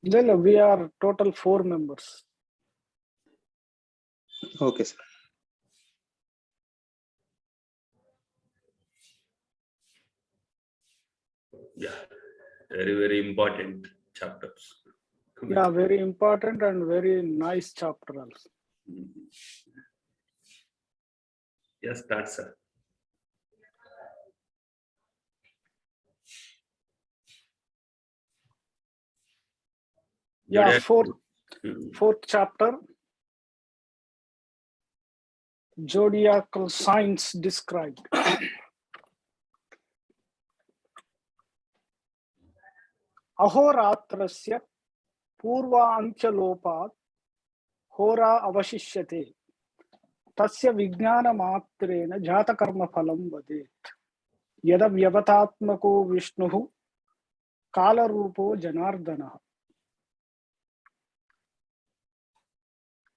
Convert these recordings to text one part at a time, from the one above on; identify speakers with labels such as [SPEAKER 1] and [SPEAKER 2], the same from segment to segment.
[SPEAKER 1] Then we are total 4 members.
[SPEAKER 2] Okay, sir.
[SPEAKER 3] Yeah, very important chapters.
[SPEAKER 1] Yeah, very important and very nice chapter also.
[SPEAKER 3] Yes, that's it.
[SPEAKER 1] Yeah,
[SPEAKER 3] Zodiac-
[SPEAKER 1] fourth chapter. Zodiacal signs described. अहोरात्रस्य पूर्वांचलोपात् होरा अवशिष्यते तस्य विज्ञानमात्रेण जातकर्मफलं वदेत् यद व्यवतात्मको विष्णुः कालरूपो जनार्दनः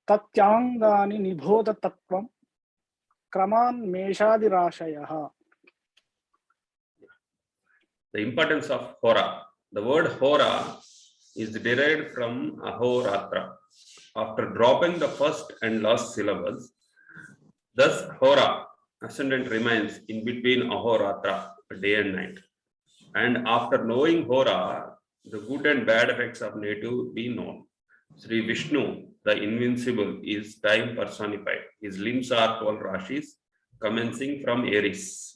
[SPEAKER 1] तत्यांगानि निबोध तत्त्वं क्रमान् मेषादिराशयः.
[SPEAKER 3] The importance of Hora. The word Hora is derived from Ahoratra. After dropping the first and last syllables, thus Hora, ascendant, remains in between Ahoratra, day and night. And after knowing Hora, the good and bad effects of native be known. Sri Vishnu, the invincible, is time personified. His limbs are 12 Rashis, commencing from Aries.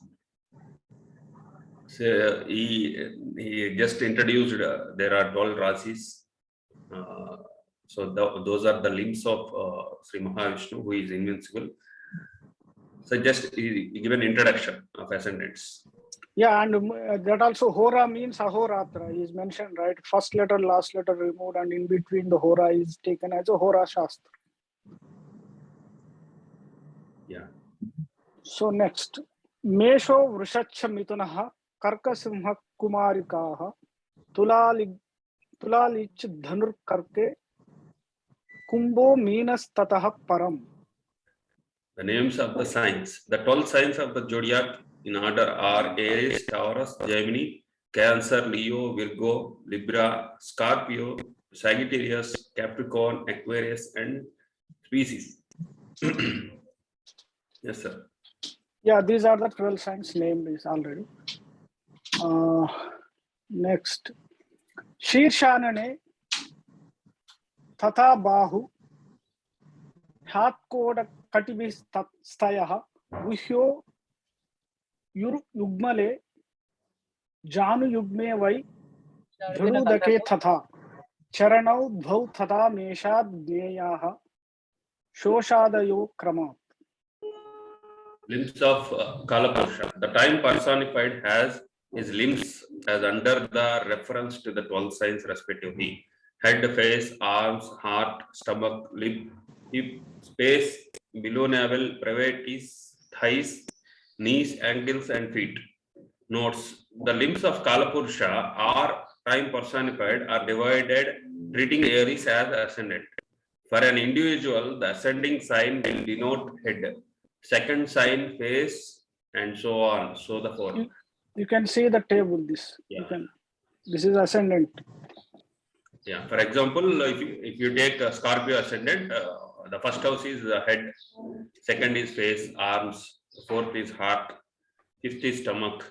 [SPEAKER 3] So he just introduced, there are 12 Rashis. So those are the limbs of Sri Mahavishnu, who is invincible. So just he give an introduction of ascendants.
[SPEAKER 1] Yeah, and that also Hora means Ahoratra is mentioned, right? First letter, last letter removed, and in between the Hora is taken as a Hora Shastra.
[SPEAKER 3] Yeah.
[SPEAKER 1] So next, Mesho Vrishacha Mitunaha Karkasimha Kumarikaha Tulalich Dhanur Karke Kumbo Minas Tataha Param.
[SPEAKER 3] The names of the signs. The 12 signs of the zodiac in order are Aries, Taurus, Gemini, Cancer, Leo, Virgo, Libra, Scorpio, Sagittarius, Capricorn, Aquarius, and Pisces. Yes, sir.
[SPEAKER 1] Yeah, these are the 12 signs named is already. Next, Shirshanane Tata Bahu Hatkoda Katibis Stayaha Vihyo Yugmale Janu Yugme Vai Dhrudake Tata Charanau Dhau Tata Meshad Gneyaha Shoshadayo Krama.
[SPEAKER 3] Limbs of Kalapurusha. The time personified has his limbs as under the reference to the 12 signs respectively. Head, face, arms, heart, stomach, lip, hip, space, below navel, privates, thighs, knees, ankles, and feet. Notes. The limbs of Kalapurusha are time personified are divided, treating Aries as ascendant. For an individual, the ascending sign will denote head, second sign face, and so on. So the fourth.
[SPEAKER 1] You can see the table. This this is ascendant.
[SPEAKER 3] Yeah. For example, if you take a Scorpio ascendant, the first house is the head, second is face, arms, fourth is heart, fifth is stomach,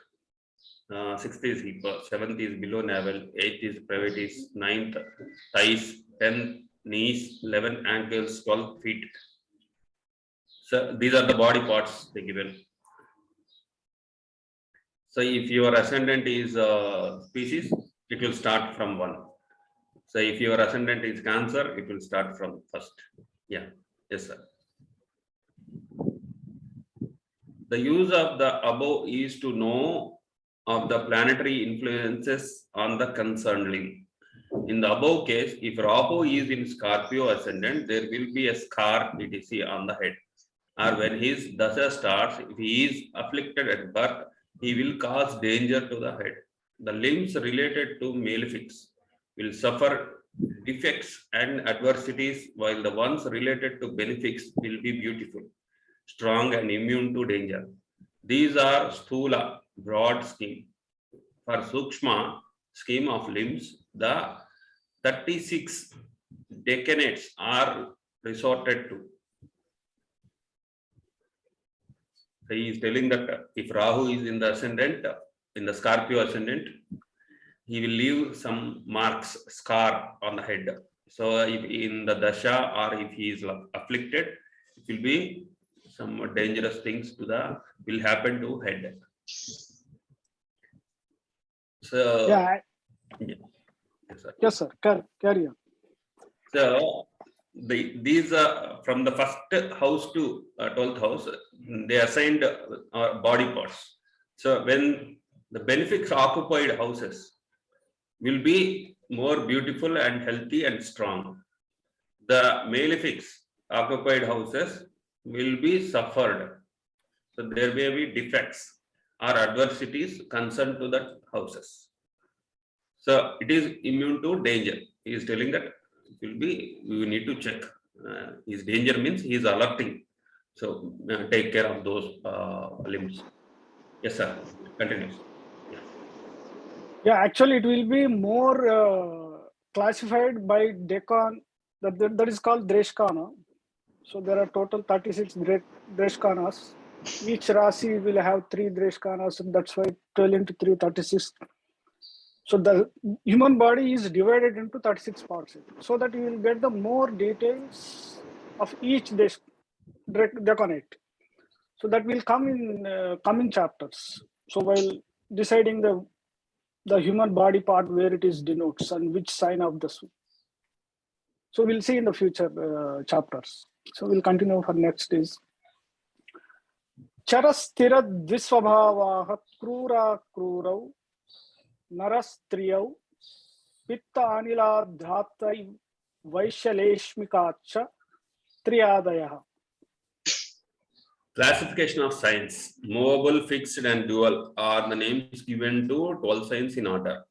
[SPEAKER 3] sixth is hip, seventh is below navel, eighth is privates, ninth thighs, 10th knees, 11 ankles, 12 feet. So these are the body parts they given. So if your ascendant is Pisces, it will start from 1. So if your ascendant is Cancer, it will start from first. Yeah. Yes, sir. The use of the above is to know of the planetary influences on the concerned limb. In the above case, if Rahu is in Scorpio ascendant, there will be a scar etc. on the head. Or when his dasha starts, if he is afflicted at birth, he will cause danger to the head. The limbs related to malefics will suffer defects and adversities, while the ones related to benefics will be beautiful, strong, and immune to danger. These are Sthula, broad scheme. For Sukshma, scheme of limbs, the 36 decanates are resorted to. So he is telling that if Rahu is in the ascendant, in the Scorpio ascendant, he will leave some marks, scar on the head. So if in the dasha or if he is afflicted, it will be some dangerous things will happen to head. So
[SPEAKER 1] Yeah. Yes, sir. Carry on.
[SPEAKER 3] So these from the first house to 12th house, they assigned body parts. So when the benefics occupied houses will be more beautiful and healthy and strong. The malefics occupied houses will be suffered. So there may be defects or adversities concerned to the houses. So it is immune to danger. He is telling that it will be, we need to check. His danger means he is alerting. So take care of those limbs. Yes, sir. Continues.
[SPEAKER 1] Yeah, actually, it will be more classified by decan. That is called Dreshkana. So there are total 36 Dreshkanas. Each Rasi will have 3 Dreshkanas, and that's why 12 into 3, 36. So the human body is divided into 36 parts, so that you will get the more details of each decanate. So that will come in coming chapters. So while deciding the human body part where it is denotes and which sign of the. So we'll see in the future chapters. So we'll continue for next is Charastira Dvisvabhavaha Krura Krurau Narastriyau Pitta Anila Dhatai Vaishaleshmikacha Triyadayaha.
[SPEAKER 3] Classification of signs, movable, fixed, and dual are the names given to 12 signs in order.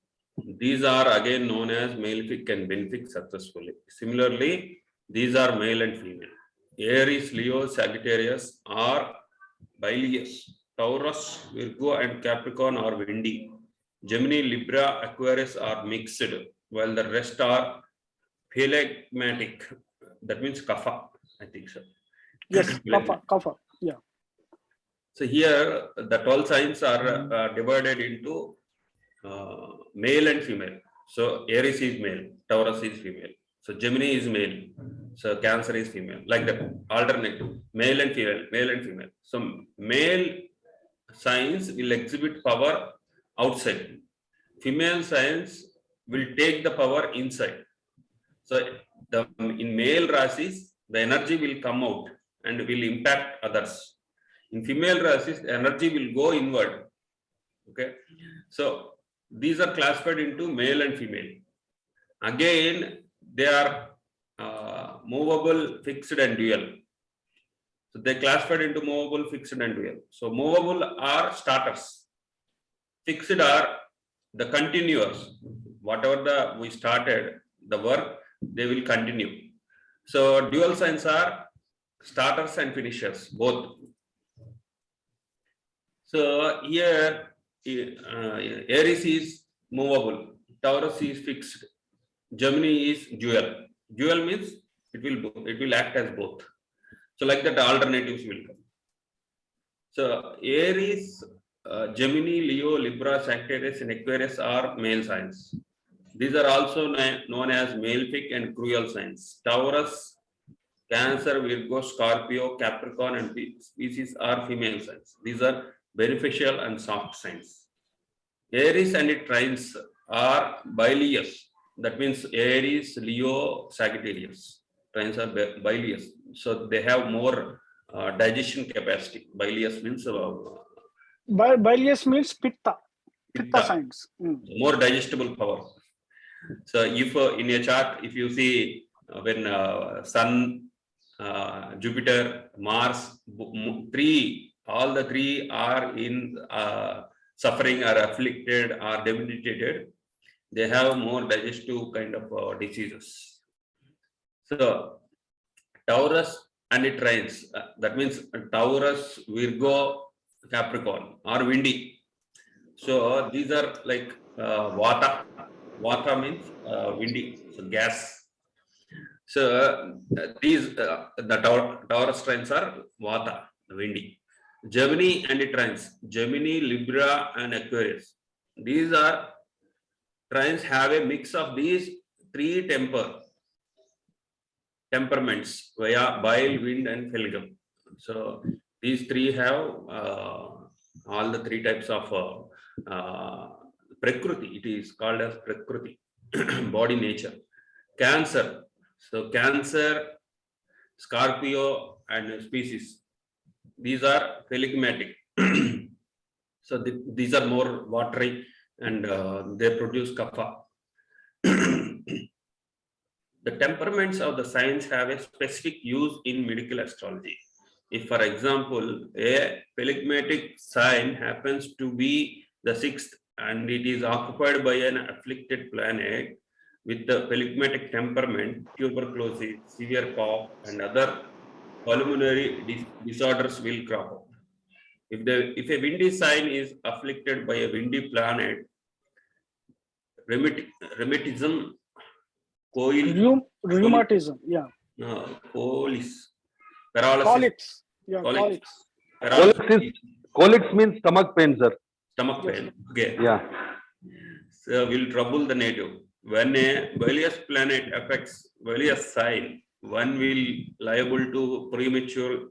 [SPEAKER 3] These are again known as malefic and benefic successfully. Similarly, these are male and female. Aries, Leo, Sagittarius are bilious. Taurus, Virgo, and Capricorn are windy. Gemini, Libra, Aquarius are mixed, while the rest are phlegmatic. That means kapha, I think so.
[SPEAKER 1] Yes, kapha. Yeah.
[SPEAKER 3] So here the 12 signs are divided into male and female. So Aries is male, Taurus is female. So Gemini is male. So Cancer is female. Like that, alternative, male and female, male and female. So male signs will exhibit power outside. Female signs will take the power inside. So in male rasis, the energy will come out and will impact others. In female rasis, the energy will go inward. Okay. So these are classified into male and female. Again, they are movable, fixed, and dual. So they classified into movable, fixed, and dual. So movable are starters. Fixed are the continuous. Whatever we started the work, they will continue. So dual signs are starters and finishers, both. So here Aries is movable, Taurus is fixed, Gemini is dual. Dual means it will act as both. So like that, alternatives will come. So Aries, Gemini, Leo, Libra, Sagittarius, and Aquarius are male signs. These are also known as malefic and cruel signs. Taurus, Cancer, Virgo, Scorpio, Capricorn, and Pisces are female signs. These are beneficial and soft signs. Aries and its trines are bilious. That means Aries, Leo, Sagittarius. Trines are bilious. So they have more digestion capacity. Bilious means
[SPEAKER 1] bilious means pitta signs.
[SPEAKER 3] More digestible power. So if in a chart, if you see when Sun, Jupiter, Mars, all the three are in suffering or afflicted or debilitated, they have more digestive kind of diseases. So Taurus and it trines, that means Taurus, Virgo, Capricorn are windy. So these are like Vata, Vata means windy, so gas. So the Taurus trines are Vata, windy. Gemini and it trines, Gemini, Libra, and Aquarius. These are trines have a mix of these three temperaments via bile, wind, and phlegm. So these three have all the three types of prakriti. It is called as prakriti, body nature. Cancer. So Cancer, Scorpio, and species. These are phlegmatic. So these are more watery and they produce kapha. The temperaments of the signs have a specific use in medical astrology. If, for example, a phlegmatic sign happens to be the sixth and it is occupied by an afflicted planet with the phlegmatic temperament, tuberculosis, severe cough, and other pulmonary disorders will crop up. If a windy sign is afflicted by a windy planet, rheumatism,
[SPEAKER 1] Rheumatism, yeah.
[SPEAKER 3] Paralysis,
[SPEAKER 1] Colics, yeah, colics.
[SPEAKER 2] Colics means stomach pain, sir.
[SPEAKER 3] Stomach pain. Okay.
[SPEAKER 2] Yeah.
[SPEAKER 3] So will trouble the native. When a bilious planet affects bilious sign, one will liable to premature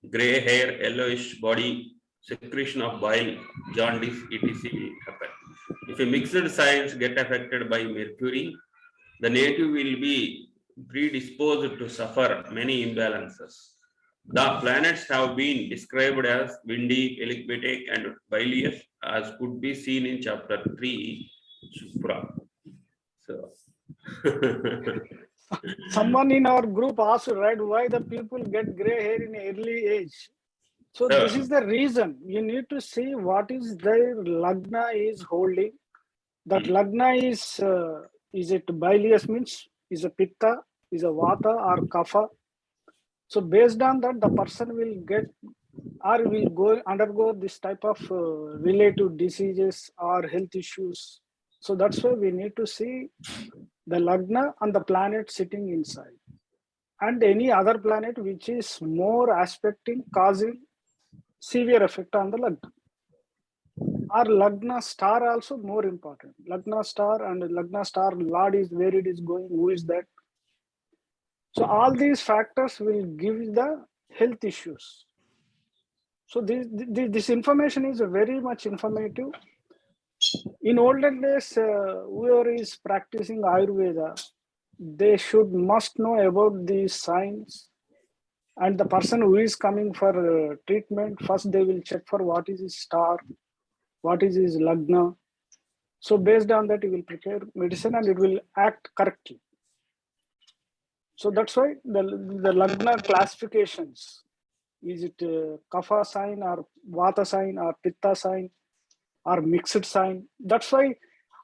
[SPEAKER 3] gray hair, yellowish body, secretion of bile, jaundice, etc. will happen. If a mixed signs get affected by Mercury, the native will be predisposed to suffer many imbalances. The planets have been described as windy, phlegmatic, and bilious, as could be seen in chapter 3, Supra. So,
[SPEAKER 1] Someone in our group asked, right, why the people get gray hair in early age. So this is the reason. You need to see what is their lagna is holding. That lagna is it bilious means is a pitta, is a vata or kapha. So based on that, the person will get or will undergo this type of related diseases or health issues. So that's why we need to see the lagna and the planet sitting inside, and any other planet which is more aspecting, causing severe effect on the lagna. Our lagna star also more important. Lagna star and lagna star lord is where it is going, who is that. So all these factors will give the health issues. So this information is very much informative. In olden days, whoever is practicing Ayurveda, they must know about these signs. And the person who is coming for treatment, first they will check for what is his star, what is his lagna. So based on that, he will prepare medicine and it will act correctly. So that's why the lagna classifications, is it kapha sign or vata sign or pitta sign or mixed sign? That's why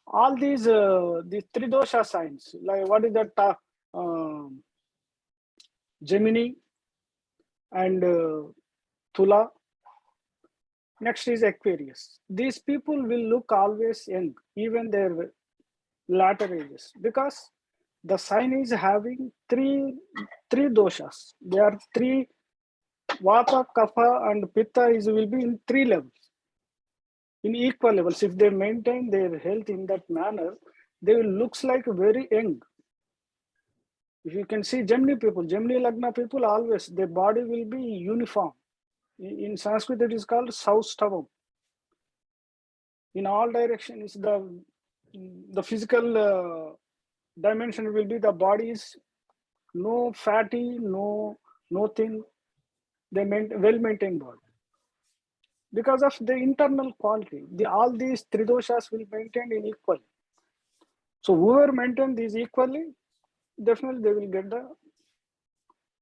[SPEAKER 1] all these three dosha signs, like what is that Gemini and Tula, next is Aquarius. These people will look always young, even their latter ages, because the sign is having three doshas. There are three, vata, kapha, and pitta will be in three levels, in equal levels. If they maintain their health in that manner, they will looks like very young. If you can see Gemini people, Gemini Lagna people, always their body will be uniform. In Sanskrit, it is called Saustavam. In all directions, the physical dimension will be the body is no fatty, no thin. They well maintained body because of the internal quality. All these three doshas will maintain in equally. So whoever maintain these equally, definitely they will get the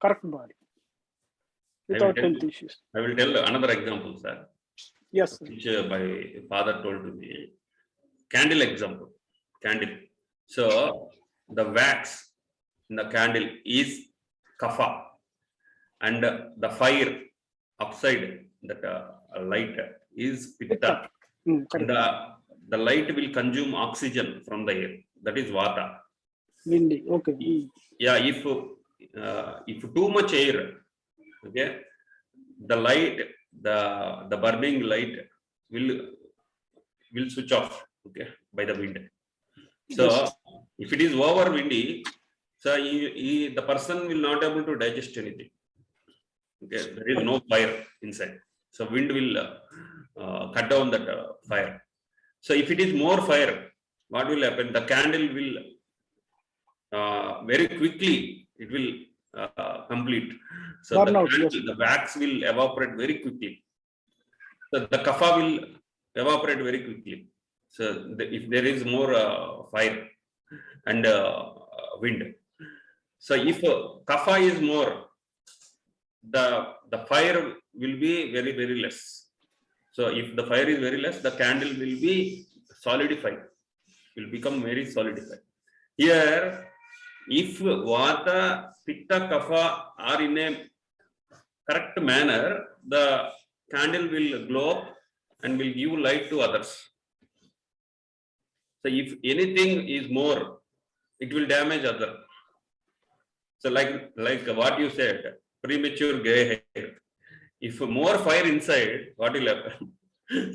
[SPEAKER 1] correct body without health issues.
[SPEAKER 3] I will tell another example, sir.
[SPEAKER 1] Yes, sir.
[SPEAKER 3] Which my father told to me. Candle example. Candle. So the wax in the candle is kapha, and the fire upside that light is pitta. And the light will consume oxygen from the air. that is Vata.
[SPEAKER 1] Windy. Okay.
[SPEAKER 3] Yeah, if too much air, okay, the light, the burning light will switch off, okay, by the wind. So
[SPEAKER 1] Yes.
[SPEAKER 3] if it is over windy, so the person will not able to digest anything. Okay, there is no fire inside. So wind will cut down that fire. So if it is more fire, what will happen? The candle will very quickly it will complete. So the
[SPEAKER 1] Burnout,
[SPEAKER 3] candle,
[SPEAKER 1] yes.
[SPEAKER 3] the wax will evaporate very quickly. So the kapha will evaporate very quickly. So if there is more fire and wind, so if kapha is more, the fire will be very less. So if the fire is very less, the candle will be solidified, will become very solidified. Here, if Vata, Pitta, Kapha are in a correct manner, the candle will glow up and will give light to others. So if anything is more, it will damage other. So like what you said, premature gray hair. If more fire inside, what will happen?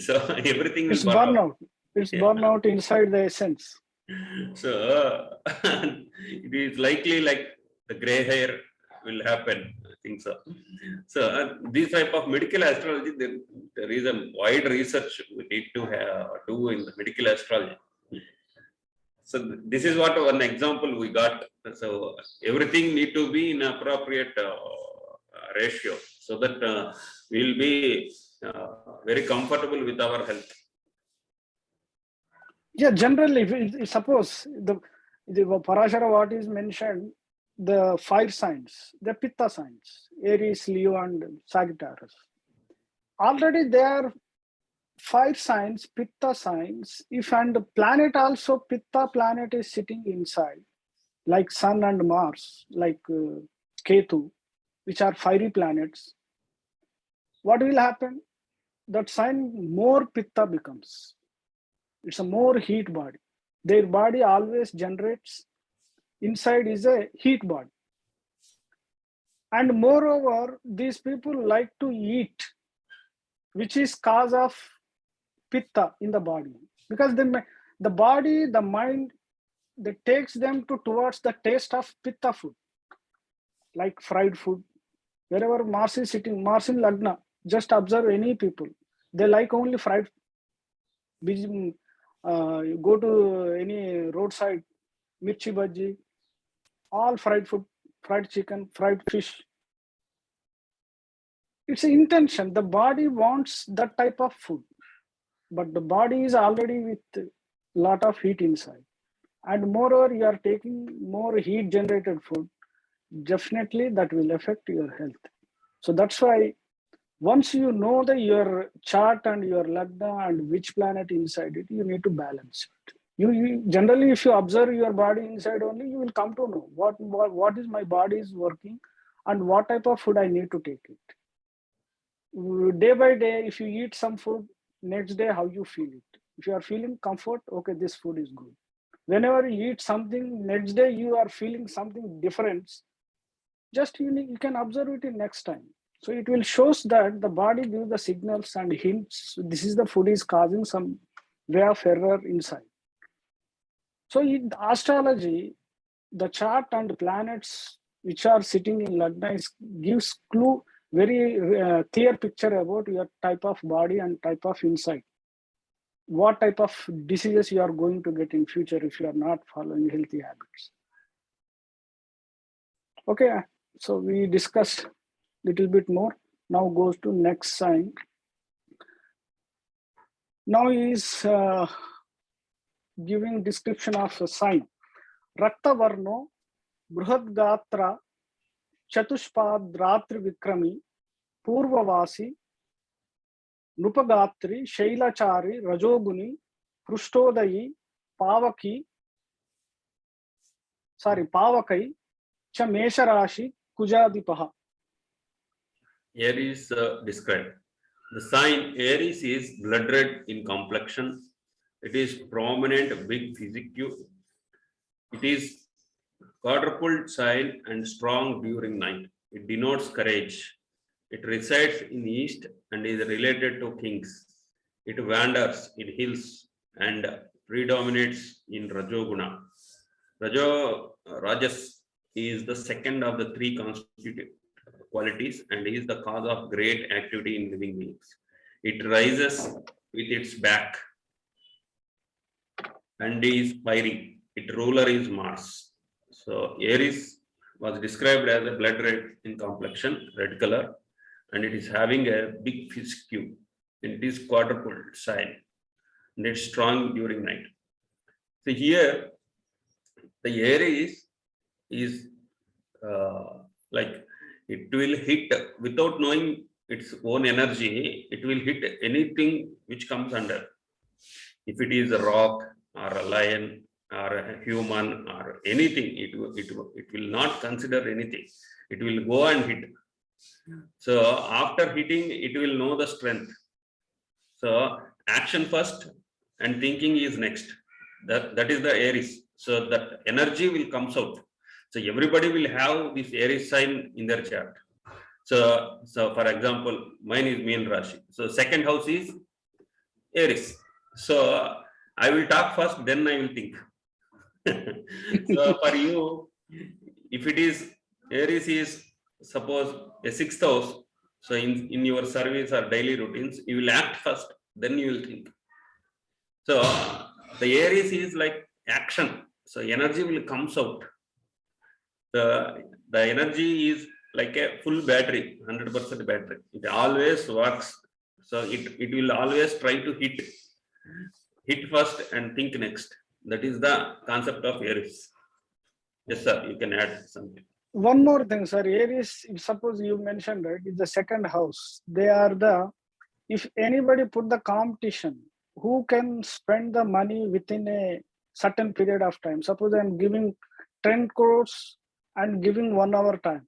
[SPEAKER 3] So everything will
[SPEAKER 1] It's
[SPEAKER 3] burn out.
[SPEAKER 1] burnout. It's burnout inside the essence.
[SPEAKER 3] So it is likely like the gray hair will happen. I think so. So this type of medical astrology, there is a wide research we need to do in the medical astrology. So this is what one example we got. So everything need to be in appropriate ratio, so that we will be very comfortable with our health.
[SPEAKER 1] Yeah, generally, if suppose the Parasara what is mentioned, the 5 signs, the Pitta signs, Aries, Leo, and Sagittarius. Already there are 5 signs, Pitta signs. If and the planet also, Pitta planet is sitting inside, like Sun and Mars, like Ketu, which are fiery planets. What will happen? That sign more Pitta becomes. It's a more heat body. Their body always generates, inside is a heat body. And moreover, these people like to eat, which is cause of Pitta in the body. Because the body, the mind, that takes them towards the taste of Pitta food, like fried food. Wherever Mars is sitting, Mars in Lagna, just observe any people. They like only fried. You go to any roadside, mirchi bhaji, all fried food, fried chicken, fried fish. It's an intention. The body wants that type of food, but the body is already with a lot of heat inside. And moreover, you are taking more heat generated food, definitely that will affect your health. So that's why once you know your chart and your lagna and which planet inside it, you need to balance it. You generally, if you observe your body inside only, you will come to know what is my body is working and what type of food I need to take it. Day by day, if you eat some food, next day how you feel it. If you are feeling comfort, okay, this food is good. Whenever you eat something, next day you are feeling something different, just you can observe it in next time. So it will shows that the body gives the signals and hints. This is the food is causing some way of error inside. So in astrology, the chart and planets which are sitting in Lagna gives clue, very clear picture about your type of body and type of insight. What type of diseases you are going to get in future if you are not following healthy habits. Okay, so we discussed little bit more. Now goes to next sign. Now is giving description of a sign. Rakta Varno, Brihat Gatra, Chatushpad Ratri Vikrami, Purvavasi, Nupagatri, Shailachari, Rajoguni, Prushthodayi, Pavakai, Cha Mesha Rashi, Kujadipaha.
[SPEAKER 3] Aries described. The sign Aries is blood red in complexion. It is prominent, big physique. It is quadrupled sign and strong during night. It denotes courage. It resides in east and is related to kings. It wanders in hills and predominates in Rajoguna. Rajas is the second of the three constitutive qualities and is the cause of great activity in living beings. It rises with its back and is fiery. Its ruler is Mars. So Aries was described as a blood red in complexion, red color, and it is having a big fish cube. It is quadruple sign and it's strong during night. So here the Aries is like it will hit without knowing its own energy, it will hit anything which comes under. If it is a rock or a lion or a human or anything, it will not consider anything. It will go and hit. So after hitting, it will know the strength. So action first and thinking is next. That is the Aries. So that energy will comes out. So everybody will have this Aries sign in their chart. So for example, mine is me and Rashi. So second house is Aries. So I will talk first, then I will think. So for you, if it is Aries is suppose a sixth house, so in your service or daily routines, you will act first, then you will think. So the Aries is like action. So energy will comes out. The energy is like a full battery, 100% battery. It always works. So it will always try to hit first and think next. That is the concept of Aries. Yes, sir. You can add something.
[SPEAKER 1] One more thing, sir. Aries, suppose you mentioned, right, is the second house. They are the, if anybody put the competition, who can spend the money within a certain period of time. Suppose I'm giving 10 crores and giving 1 hour time.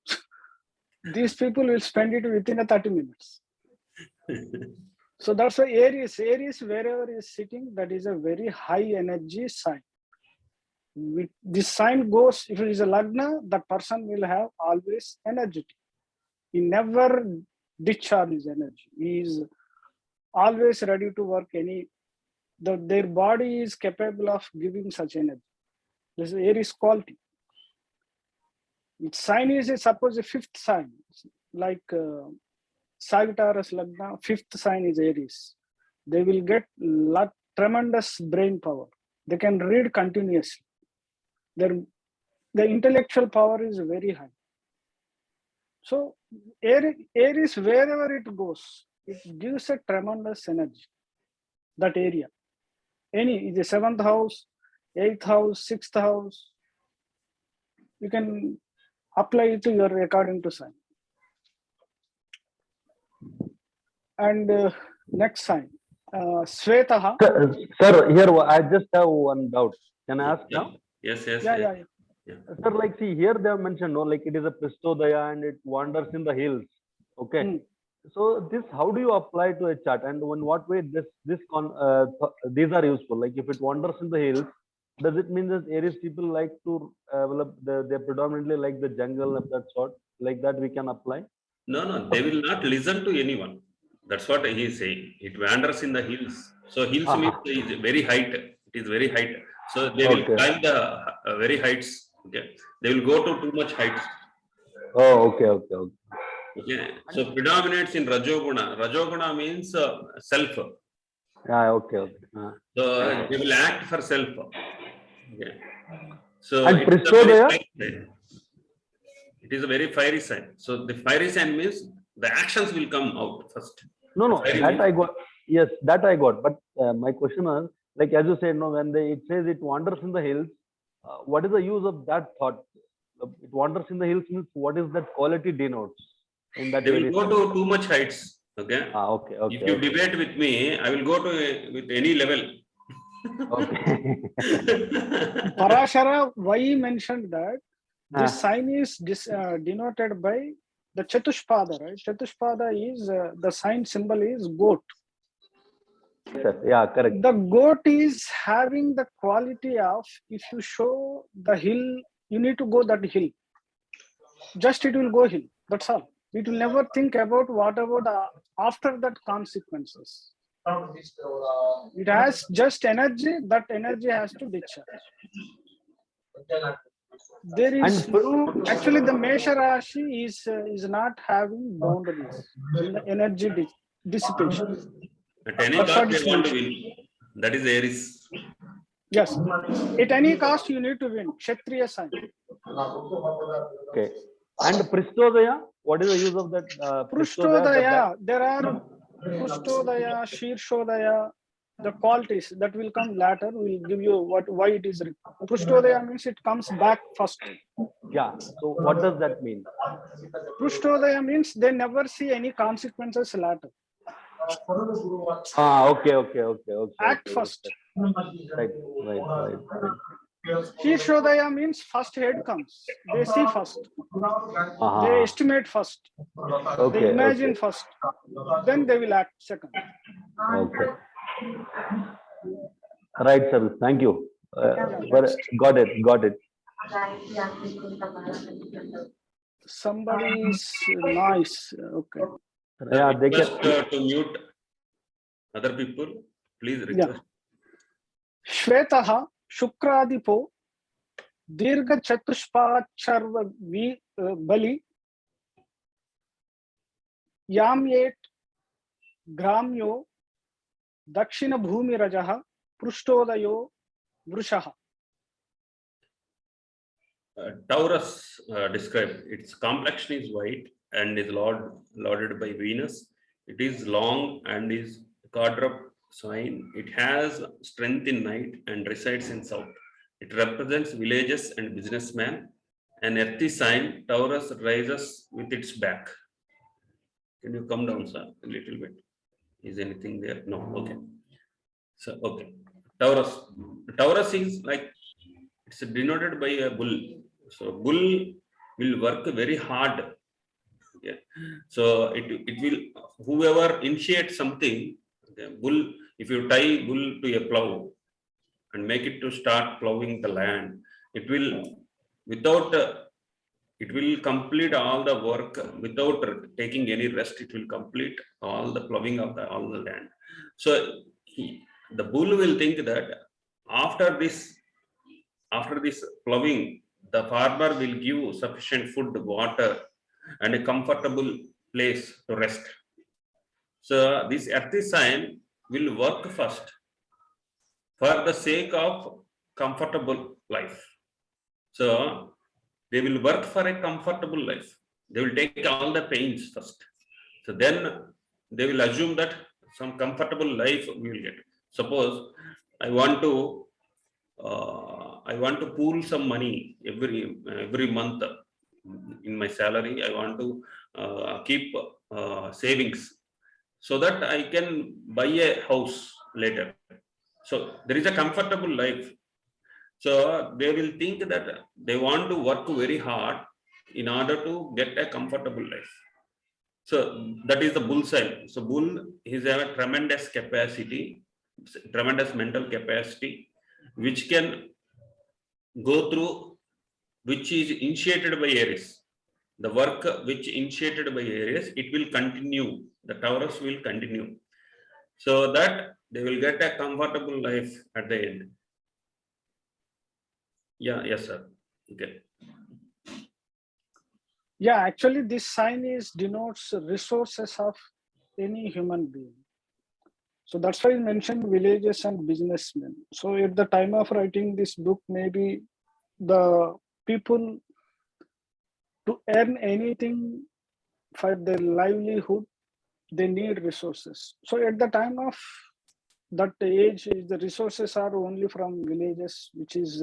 [SPEAKER 1] These people will spend it within a 30 minutes. So that's why Aries, wherever is sitting, that is a very high energy sign. This sign goes, if it is a Lagna, that person will have always energy. He never discharges energy. He is always ready to work their body is capable of giving such energy. This is Aries quality. Its sign is suppose a fifth sign, like Sagittarius Lagna, fifth sign is Aries. They will get tremendous brain power. They can read continuously. The intellectual power is very high. So Aries, wherever it goes, it gives a tremendous energy. That area. Any is the 7th house, 8th house, 6th house. You can apply it to your according to sign. And next sign, Swetaha.
[SPEAKER 2] Sir, here I just have one doubt. Can I ask now?
[SPEAKER 3] Yes.
[SPEAKER 1] Yeah.
[SPEAKER 2] Sir, like, see, here they have mentioned, no, like it is a Pristodaya and it wanders in the hills. Okay. So this, how do you apply to a chart, and in what way these are useful? Like if it wanders in the hills, does it mean that Aries people like to they predominantly like the jungle of that sort? Like that we can apply?
[SPEAKER 3] No, they will not listen to anyone. That's what he is saying. It wanders in the hills. So hills means it is very height. It is very height. So they will climb the very heights. Okay. They will go to too much heights.
[SPEAKER 2] Oh, okay.
[SPEAKER 3] Okay. So predominates in Rajoguna. Rajoguna means self.
[SPEAKER 2] Yeah, okay.
[SPEAKER 3] So they will act for self. Okay. So
[SPEAKER 2] and Pristodaya?
[SPEAKER 3] It is a very fiery sign. So the fiery sign means the actions will come out first.
[SPEAKER 2] No, that I got. Yes, that I got. But my question was, like as you said, no, when it says it wanders in the hills, what is the use of that thought? It wanders in the hills means what is that quality denotes? In that
[SPEAKER 3] they will go to too much heights. Okay.
[SPEAKER 2] Okay.
[SPEAKER 3] If you debate with me, I will go to with any level.
[SPEAKER 2] Okay.
[SPEAKER 1] Parasara, why he mentioned that this sign is denoted by the Chatushpada, right? Chatushpada is the sign symbol is goat.
[SPEAKER 2] Sir. Yeah, correct.
[SPEAKER 1] The goat is having the quality of, if you show the hill, you need to go that hill. Just it will go hill. That's all. It will never think about what about after that consequences. It has just energy. That energy has to discharge. There is no, actually the Mesha Rashi is not having boundaries in the energy dissipation.
[SPEAKER 3] At any
[SPEAKER 1] That's
[SPEAKER 3] cost,
[SPEAKER 1] what
[SPEAKER 3] they
[SPEAKER 1] it's
[SPEAKER 3] want to
[SPEAKER 1] mentioned.
[SPEAKER 3] win. That is Aries.
[SPEAKER 1] Yes, at any cost you need to win. Kshatriya sign.
[SPEAKER 2] Okay. And Pristodaya, what is the use of that?
[SPEAKER 1] Prushtodaya, there are Prushtodaya, Shirshodaya, the qualities that will come later will give you why it is written. Prushtodaya means it comes back first.
[SPEAKER 2] Yeah. So what does that mean?
[SPEAKER 1] Prushtodaya means they never see any consequences later.
[SPEAKER 2] Okay.
[SPEAKER 1] Act first.
[SPEAKER 2] Right.
[SPEAKER 1] Shirshodaya means first head comes. They see first. They estimate first. They imagine first. Then they will act second.
[SPEAKER 2] Okay. Right, sir. Thank you. Got it.
[SPEAKER 1] Somebody's noise. Okay.
[SPEAKER 2] Yeah, they can.
[SPEAKER 3] Request to mute other people. Please request.
[SPEAKER 1] Shvetaha Shukradipo Dirga Chatushpacharva Bali Yamyet Gramyo Dakshina Bhumi Rajaha Prushtodayo Vrushaha.
[SPEAKER 3] Taurus described, its complexion is white and is lauded by Venus. It is long and is quadruple sign. It has strength in night and resides in south. It represents villages and businessmen. An earthy sign, Taurus rises with its back. Can you come down, sir, a little bit? Is anything there? No. Okay. So, okay. Taurus is like, it's denoted by a bull. So bull will work very hard. Yeah. So it will, whoever initiates something, okay, bull, if you tie bull to a plow and make it to start plowing the land, it will, without, it will complete all the work without taking any rest. It will complete all the plowing of all the land. So the bull will think that after this plowing, the farmer will give sufficient food, water, and a comfortable place to rest. So this earthy sign will work first for the sake of comfortable life. So they will work for a comfortable life. They will take all the pains first. So then they will assume that some comfortable life we will get. Suppose I want to pool some money every month in my salary. I want to keep savings so that I can buy a house later. So there is a comfortable life. So they will think that they want to work very hard in order to get a comfortable life. So that is the bull sign. So bull is a tremendous capacity, tremendous mental capacity, which can go through, which is initiated by Aries. The work which initiated by Aries, it will continue. The Taurus will continue. So that they will get a comfortable life at the end. Yeah, yes, sir. Okay.
[SPEAKER 1] Yeah, actually this sign denotes resources of any human being. So that's why I mentioned villages and businessmen. So at the time of writing this book, maybe the people to earn anything for their livelihood, they need resources. So at the time of that age, the resources are only from villages, which is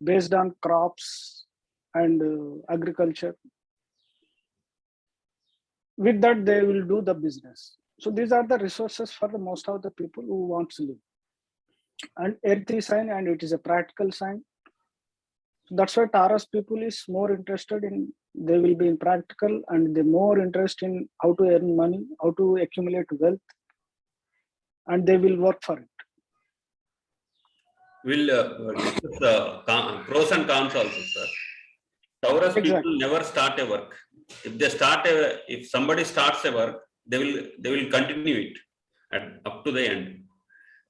[SPEAKER 1] based on crops and agriculture. With that, they will do the business. So these are the resources for the most of the people who want to live. And earthy sign, and it is a practical sign. So that's why Taurus people is more interested in, they will be in practical, and they more interest in how to earn money, how to accumulate wealth. and they will work for it.
[SPEAKER 3] We'll discuss the pros and cons also, sir. Taurus
[SPEAKER 1] Exactly.
[SPEAKER 3] people never start a work. If somebody starts a work, they will continue it up to the end.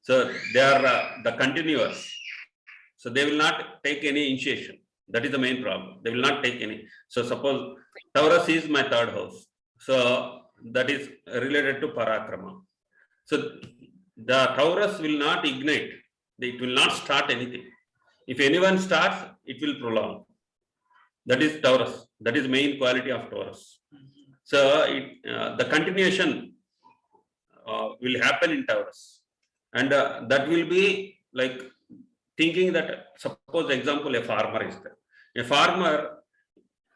[SPEAKER 3] So they are the continuers. So they will not take any initiation. That is the main problem. They will not take any. So suppose Taurus is my third house. So that is related to Parakrama. So the Taurus will not ignite. It will not start anything. If anyone starts, it will prolong. That is Taurus. That is main quality of Taurus. So the continuation will happen in Taurus, and that will be like thinking that, suppose example, a farmer is there. A farmer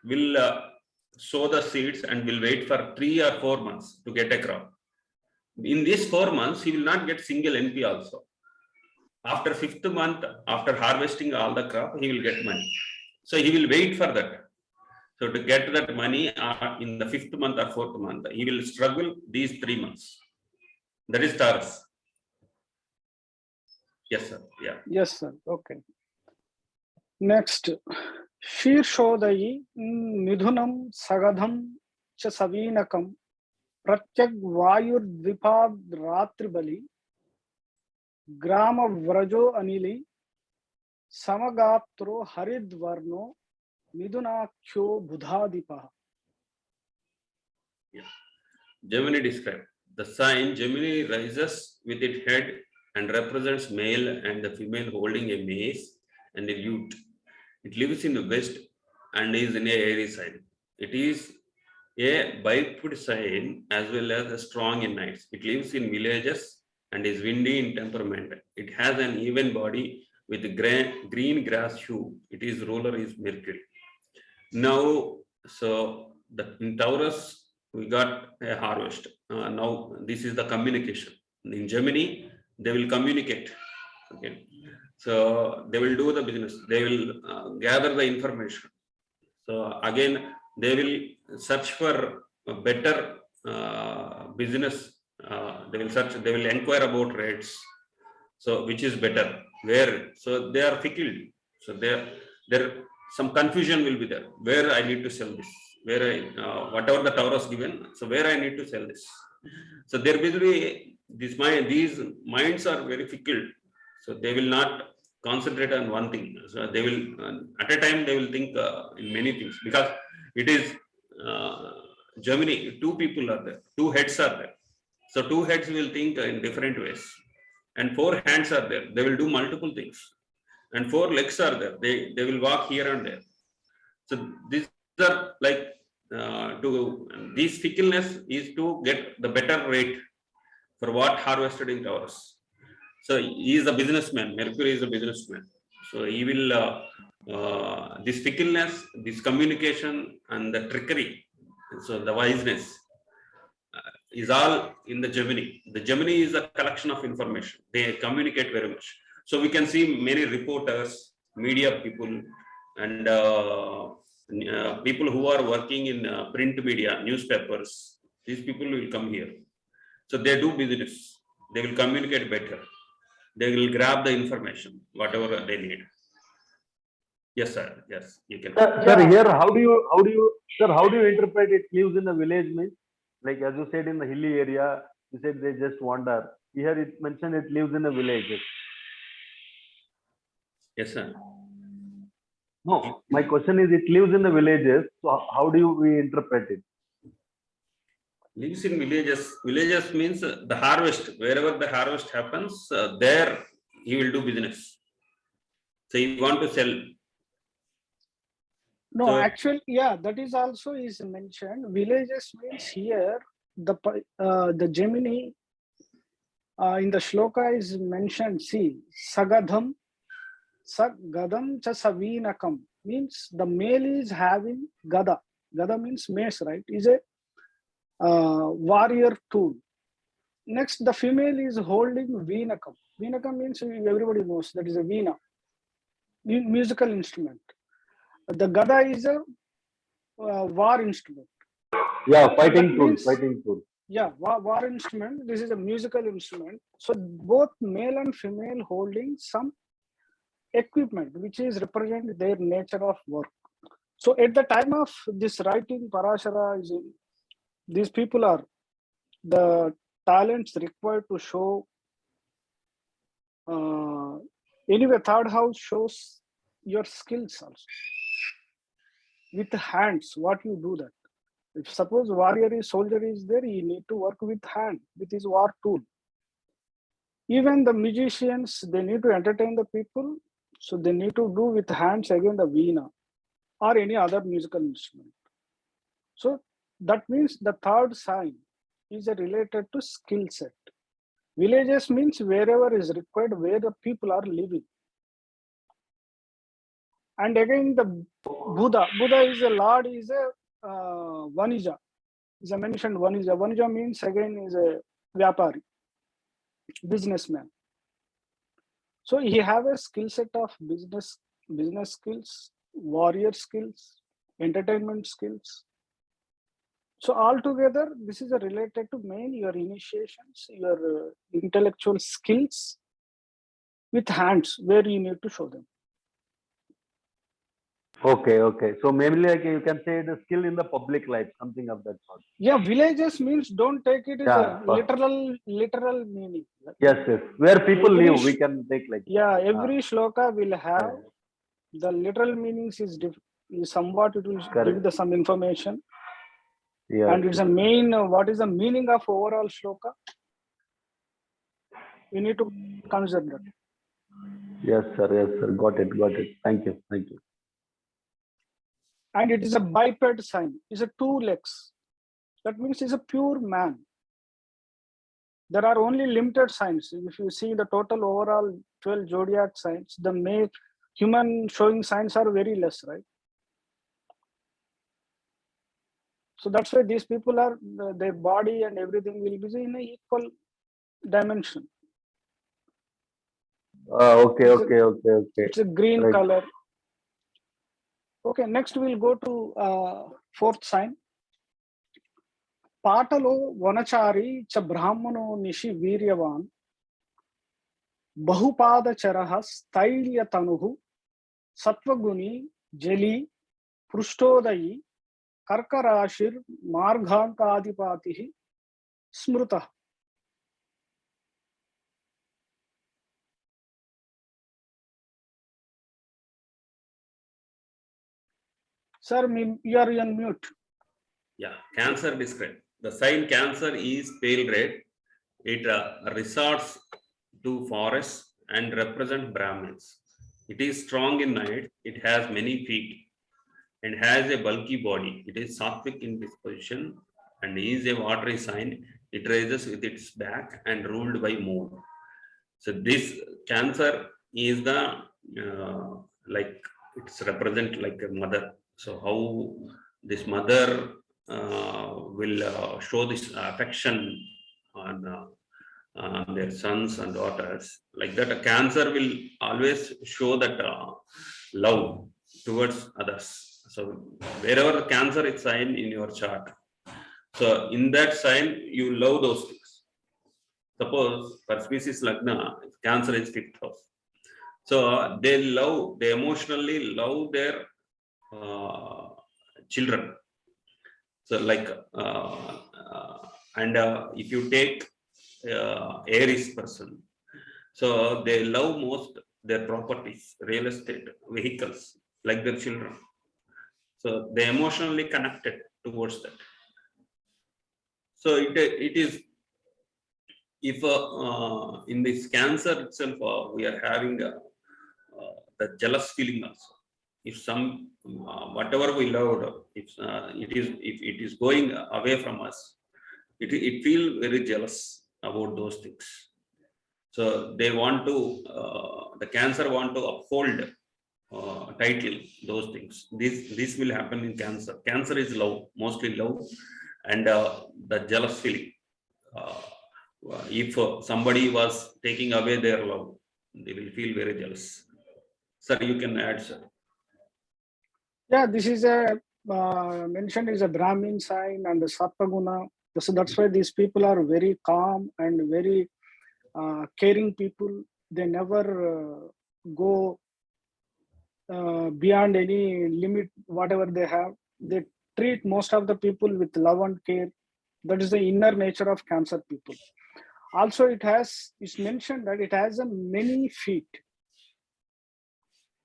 [SPEAKER 3] will sow the seeds and will wait for 3 or 4 months to get a crop. In these 4 months, he will not get single NP also. After 5th month, after harvesting all the crop, he will get money. So he will wait for that. So to get that money in the 5th month or 4th month, he will struggle these 3 months. That is Taurus. Yes, sir. Yeah.
[SPEAKER 1] Yes, sir. Okay. Next, Shirshodayi Midhunam Sagadham Cha Savinakam Pratyag Vayur Dvipad Ratribali Grama Vrajo Anili Samagatro Haridvarno Midunakyo Budhadipa.
[SPEAKER 3] Yeah. Gemini described. The sign Gemini rises with its head and represents male and the female holding a mace and a lute. It lives in the west and is in a Aries sign. It is a biped sign as well as strong in nights. It lives in villages and is windy in temperament. It has an even body with green grass hue. Its ruler is Mercury. Now, so in Taurus, we got a harvest. Now, this is the communication. In Gemini, they will communicate. Okay. So they will do the business. They will gather the information. So again, they will search for a better business. They will inquire about rates. So which is better? Where? So they are fickle. So there some confusion will be there. Where I need to sell this? Where I whatever the Taurus given. So where I need to sell this? So there will be these minds are very fickle. So they will not concentrate on one thing. So they will at a time they will think in many things, because it is Gemini. 2 people are there, 2 heads are there. So 2 heads will think in different ways, and 4 hands are there. They will do multiple things, and 4 legs are there. They will walk here and there. So these are like this fickleness is to get the better rate for what harvested in Taurus. So he is a businessman. Mercury is a businessman. So he will this fickleness, this communication, and the trickery. So the wiseness is all in the Gemini. The Gemini is a collection of information. They communicate very much. So we can see many reporters, media people, and people who are working in print media, newspapers. These people will come here. So they do business. They will communicate better. They will grab the information, whatever they need. Yes, sir. Yes, you can.
[SPEAKER 2] Sir, here how do you interpret it lives in the village means? Like as you said, in the hilly area, you said they just wander. Here it mentioned it lives in the villages.
[SPEAKER 3] Yes, sir.
[SPEAKER 2] No, my question is it lives in the villages. So how do we interpret it?
[SPEAKER 3] Lives in villages. Villages means the harvest. Wherever the harvest happens, there he will do business. So you want to sell.
[SPEAKER 1] No,
[SPEAKER 3] So,
[SPEAKER 1] actually, yeah, that is also is mentioned. Villages means here the Gemini in the shloka is mentioned. See, Sagadham cha Savinakam means the male is having Gada. Gada means mace, right? Is a warrior tool. Next, the female is holding Veenakam. Veenakam means everybody knows that is a Veena, musical instrument. The Gada is a war instrument.
[SPEAKER 2] Yeah, fighting
[SPEAKER 1] That
[SPEAKER 2] tool.
[SPEAKER 1] means,
[SPEAKER 2] Fighting tool.
[SPEAKER 1] Yeah, war instrument. This is a musical instrument. So both male and female holding some equipment which is represent their nature of work. So at the time of this writing, Parasara is in, these people are the talents required to show. Anyway, third house shows your skills also with hands. What you do that. If suppose warrior is soldier is there, he need to work with hand with his war tool. Even the magicians, they need to entertain the people, so they need to do with hands again the veena or any other musical instrument. So that means the third sign is related to skill set. Villages means wherever is required, where the people are living. And again, the Buddha is a Lord, is a Vanija. Is a mentioned Vanija. Vanija means again is a Vyapari, businessman. So he have a skill set of business skills, warrior skills, entertainment skills. So altogether, this is related to main your initiations, your intellectual skills with hands where you need to show them.
[SPEAKER 2] Okay, okay. So maybe like you can say the skill in the public life, something of that sort.
[SPEAKER 1] Yeah, villages means don't take it as
[SPEAKER 2] Yeah,
[SPEAKER 1] a literal meaning.
[SPEAKER 2] Yes, yes. Where people
[SPEAKER 1] Every
[SPEAKER 2] live, we can take like.
[SPEAKER 1] Yeah, every shloka will have the literal meanings is somewhat it will give
[SPEAKER 2] Correct.
[SPEAKER 1] the some information.
[SPEAKER 2] Yes.
[SPEAKER 1] And it's a main what is the meaning of overall shloka? We need to consider that.
[SPEAKER 2] Yes, sir. Yes, sir. Got it. Got it. Thank you. Thank you.
[SPEAKER 1] And it is a biped sign. It's a 2 legs. That means it's a pure man. There are only limited signs. If you see the total overall 12 zodiac signs, the human showing signs are very less, right? So that's why these people are, their body and everything will be in an equal dimension.
[SPEAKER 2] Okay, okay.
[SPEAKER 1] It's a green
[SPEAKER 2] Right.
[SPEAKER 1] color. Okay, next we'll go to fourth sign. Patalo vanachari cha brahmano nishi viryavan bahupada charaha stailya tanuhu satvaguni jali prushtodayi karkarashir marghankadipatihi smrutah. Sir, you are on mute.
[SPEAKER 3] Yeah, Cancer described. The sign Cancer is pale red. It resorts to forests and represent Brahmins. It is strong in night. It has many feet and has a bulky body. It is sattvic in disposition and is a watery sign. It rises with its back and ruled by moon. So this Cancer is the like it's represent like a mother. So how this mother will show this affection on their sons and daughters, like that a Cancer will always show that love towards others. So wherever Cancer is sign in your chart, so in that sign you love those things. Suppose for species Lagna, Cancer is 5th house. So they emotionally love their children. So like if you take Aries person, so they love most their properties, real estate, vehicles, like their children. So they emotionally connected towards that. So it is, if in this Cancer itself we are having the jealous feeling also. If some whatever we loved, if it is going away from us, it feel very jealous about those things. So they want to the Cancer want to uphold title those things. This will happen in Cancer. Cancer is love, mostly love, and the jealous feeling. If somebody was taking away their love, they will feel very jealous. Sir, you can add, sir.
[SPEAKER 1] Yeah, this is a mentioned is a Brahmin sign and the Sattva guna. So that's why these people are very calm and very caring people. They never go beyond any limit, whatever they have. They treat most of the people with love and care. That is the inner nature of Cancer people. Also, it's mentioned that it has a many feet.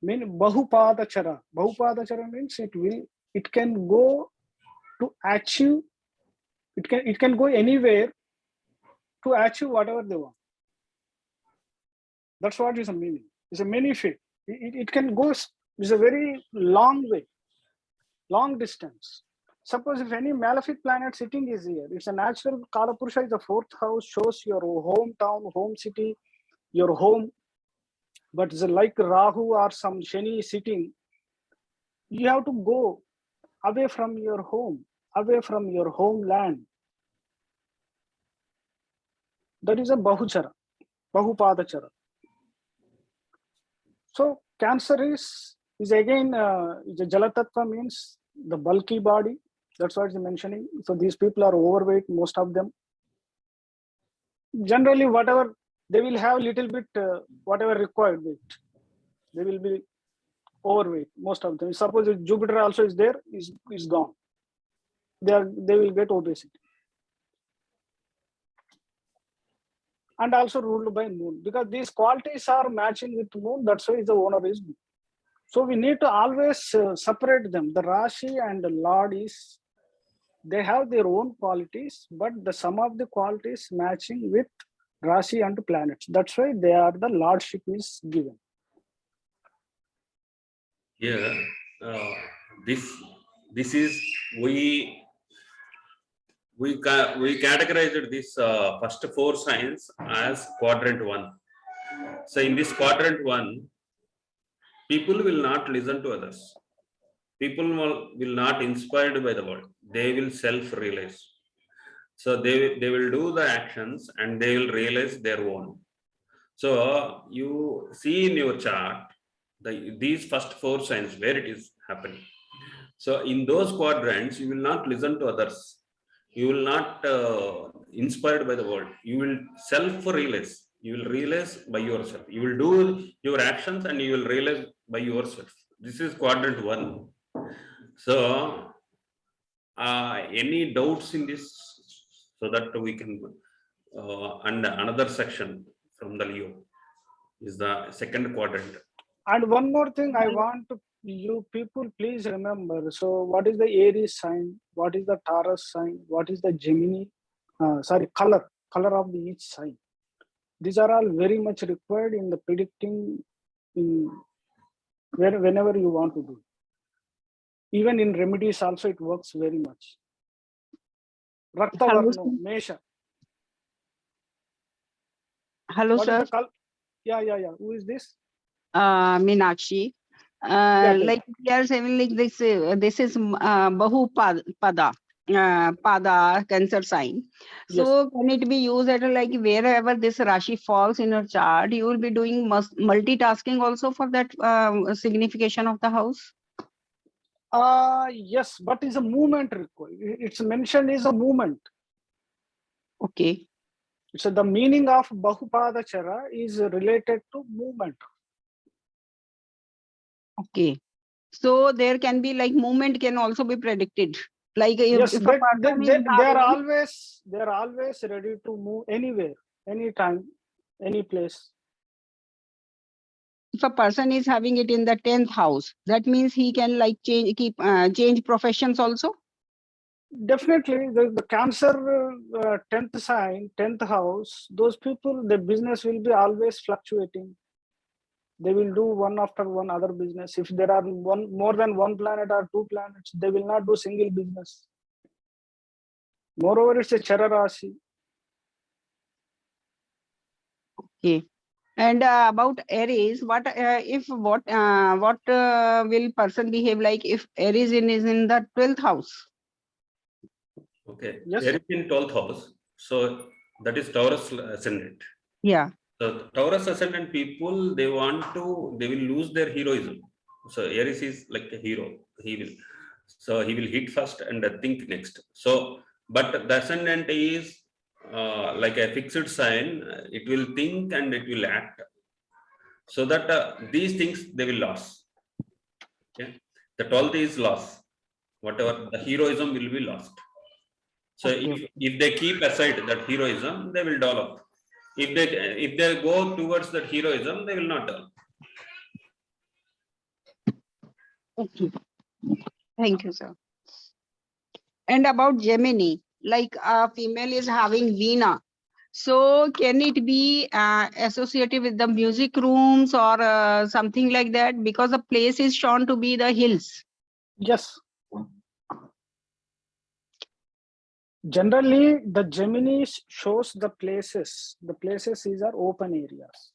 [SPEAKER 1] Bahupadachara. Bahupadachara means it can go to achieve, it can go anywhere to achieve whatever they want. That's what is the meaning. It's a many feet. It can go, it's a very long way, long distance. Suppose if any malefic planet sitting is here, it's a natural Kalapurusha is the fourth house, shows your hometown, home city, your home. But it's like Rahu or some Shani sitting, you have to go away from your home, away from your homeland. That is a Bahuchara, Bahupadachara. So Cancer is again, is a Jalatattva, means the bulky body. That's what it's mentioning. So these people are overweight, most of them. Generally, whatever, they will have little bit, whatever required weight. They will be overweight, most of them. Suppose if Jupiter also is there, is gone. They will get obesity. And also ruled by moon, because these qualities are matching with moon. That's why the owner is moon. So we need to always separate them. The Rashi and the Lord they have their own qualities, but the sum of the qualities matching with Rashi and planets. That's why the lordship is given.
[SPEAKER 3] Here, this is we categorized this first 4 signs as quadrant 1. So in this quadrant 1, people will not listen to others. People will not inspired by the world. They will self-realize. So they will do the actions and they will realize their own. So you see in your chart these first 4 signs where it is happening. So in those quadrants, you will not listen to others. You will not inspired by the world. You will self-realize. You will realize by yourself. You will do your actions and you will realize by yourself. This is quadrant 1. So any doubts in this, so that we can and another section from the Leo is the second quadrant.
[SPEAKER 1] And one more thing I want you people please remember. So what is the Aries sign? What is the Taurus sign? What is the Gemini? Color of each sign. These are all very much required in the predicting whenever you want to do. Even in remedies also it works very much. Rakta Varno, Mesha.
[SPEAKER 4] Hello,
[SPEAKER 1] What
[SPEAKER 4] sir.
[SPEAKER 1] Yeah. Who is this?
[SPEAKER 4] Meenakshi. Like we are saying, like this is Bahupada. Pada Cancer sign. So yes. Can it be used at like wherever this Rashi falls in your chart, you will be doing multitasking also for that signification of the house?
[SPEAKER 1] Yes, but it's a movement required. It's mentioned is a movement.
[SPEAKER 4] Okay.
[SPEAKER 1] So the meaning of Bahupadachara is related to movement.
[SPEAKER 4] Okay. So there can be like movement can also be predicted. Like
[SPEAKER 1] yes,
[SPEAKER 4] if
[SPEAKER 1] they are always ready to move anywhere, anytime, any place.
[SPEAKER 4] If a person is having it in the 10th house, that means he can like change professions also.
[SPEAKER 1] Definitely, the Cancer 10th sign, 10th house. Those people, their business will be always fluctuating. They will do one after one other business. If there are more than one planet or 2 planets, they will not do single business. Moreover, it's a Chara Rashi.
[SPEAKER 4] Okay. And about Aries, what will person behave like if Aries is in the 12th house?
[SPEAKER 3] Okay.
[SPEAKER 1] Yes.
[SPEAKER 3] Aries in 12th house. So that is Taurus ascendant.
[SPEAKER 4] Yeah.
[SPEAKER 3] So Taurus ascendant people, they will lose their heroism. So Aries is like a hero. He will hit first and think next. So but the ascendant is like a fixed sign. It will think and it will act, so that these things they will lose. Okay, the 12th is loss. Whatever the heroism will be lost. So if they keep aside that heroism, they will develop. If they go towards that heroism, they will not develop.
[SPEAKER 4] Okay. Thank you, sir. And about Gemini, like a female is having Veena. So can it be associated with the music rooms or something like that? Because the place is shown to be the hills.
[SPEAKER 1] Yes. Generally, the Gemini shows the places. The places these are open areas,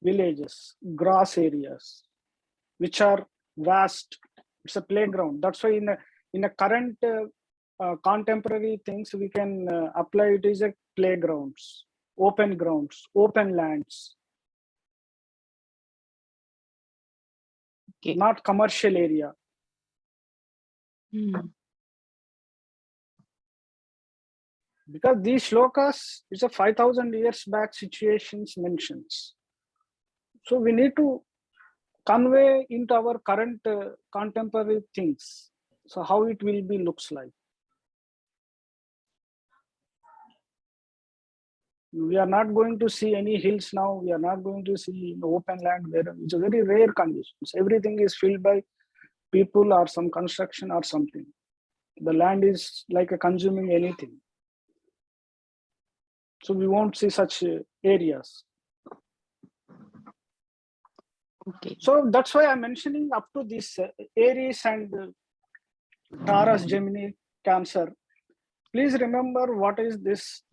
[SPEAKER 1] villages, grass areas, which are vast. It's a playground. That's why in a current contemporary things we can apply it as a playgrounds, open grounds, open lands,
[SPEAKER 4] Okay.
[SPEAKER 1] not commercial area. Because these shlokas is a 5,000 years back situations mentions. So we need to convey into our current contemporary things. So how it will be looks like. We are not going to see any hills now. We are not going to see open land where it's a very rare conditions. Everything is filled by people or some construction or something. The land is like a consuming anything. So we won't see such areas.
[SPEAKER 4] Okay.
[SPEAKER 1] So that's why I'm mentioning up to this Aries and Taurus, Gemini, Cancer. Please remember what is this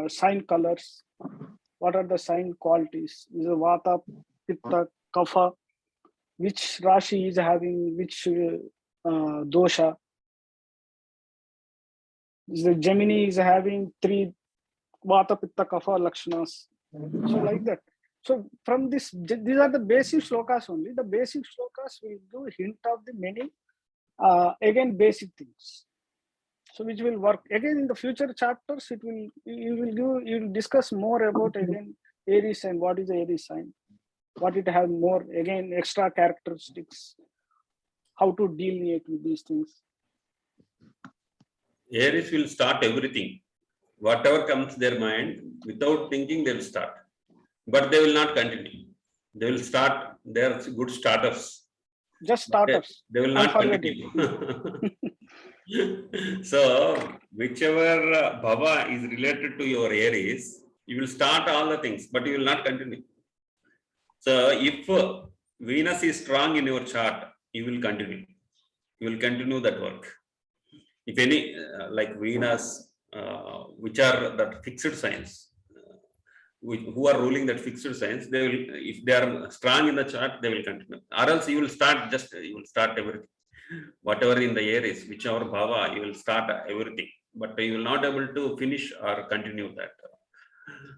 [SPEAKER 1] sign colors. What are the sign qualities? Is it Vata, Pitta, Kapha? Which Rashi is having which dosha? The Gemini is having 3 Vata, Pitta, Kapha Lakshanas. So like that. So from this, these are the basic shlokas only. The basic shlokas will give hint of the many, again, basic things. So which will work again in the future chapters. You will discuss more about again Aries and what is the Aries sign, what it has more again extra characteristics, how to deal with these things.
[SPEAKER 3] Aries will start everything. Whatever comes to their mind, without thinking, they will start. But they will not continue. They will start, they are good starters.
[SPEAKER 1] Just starters.
[SPEAKER 3] They will not continue. So, whichever bhava is related to your Aries, you will start all the things, but you will not continue. So, if Venus is strong in your chart, you will continue. You will continue that work. If any, like Venus, which are that fixed signs, who are ruling that fixed signs, they will, if they are strong in the chart, they will continue. Or else you will start everything. Whatever in the Aries, whichever bhava, you will start everything, but you will not able to finish or continue that.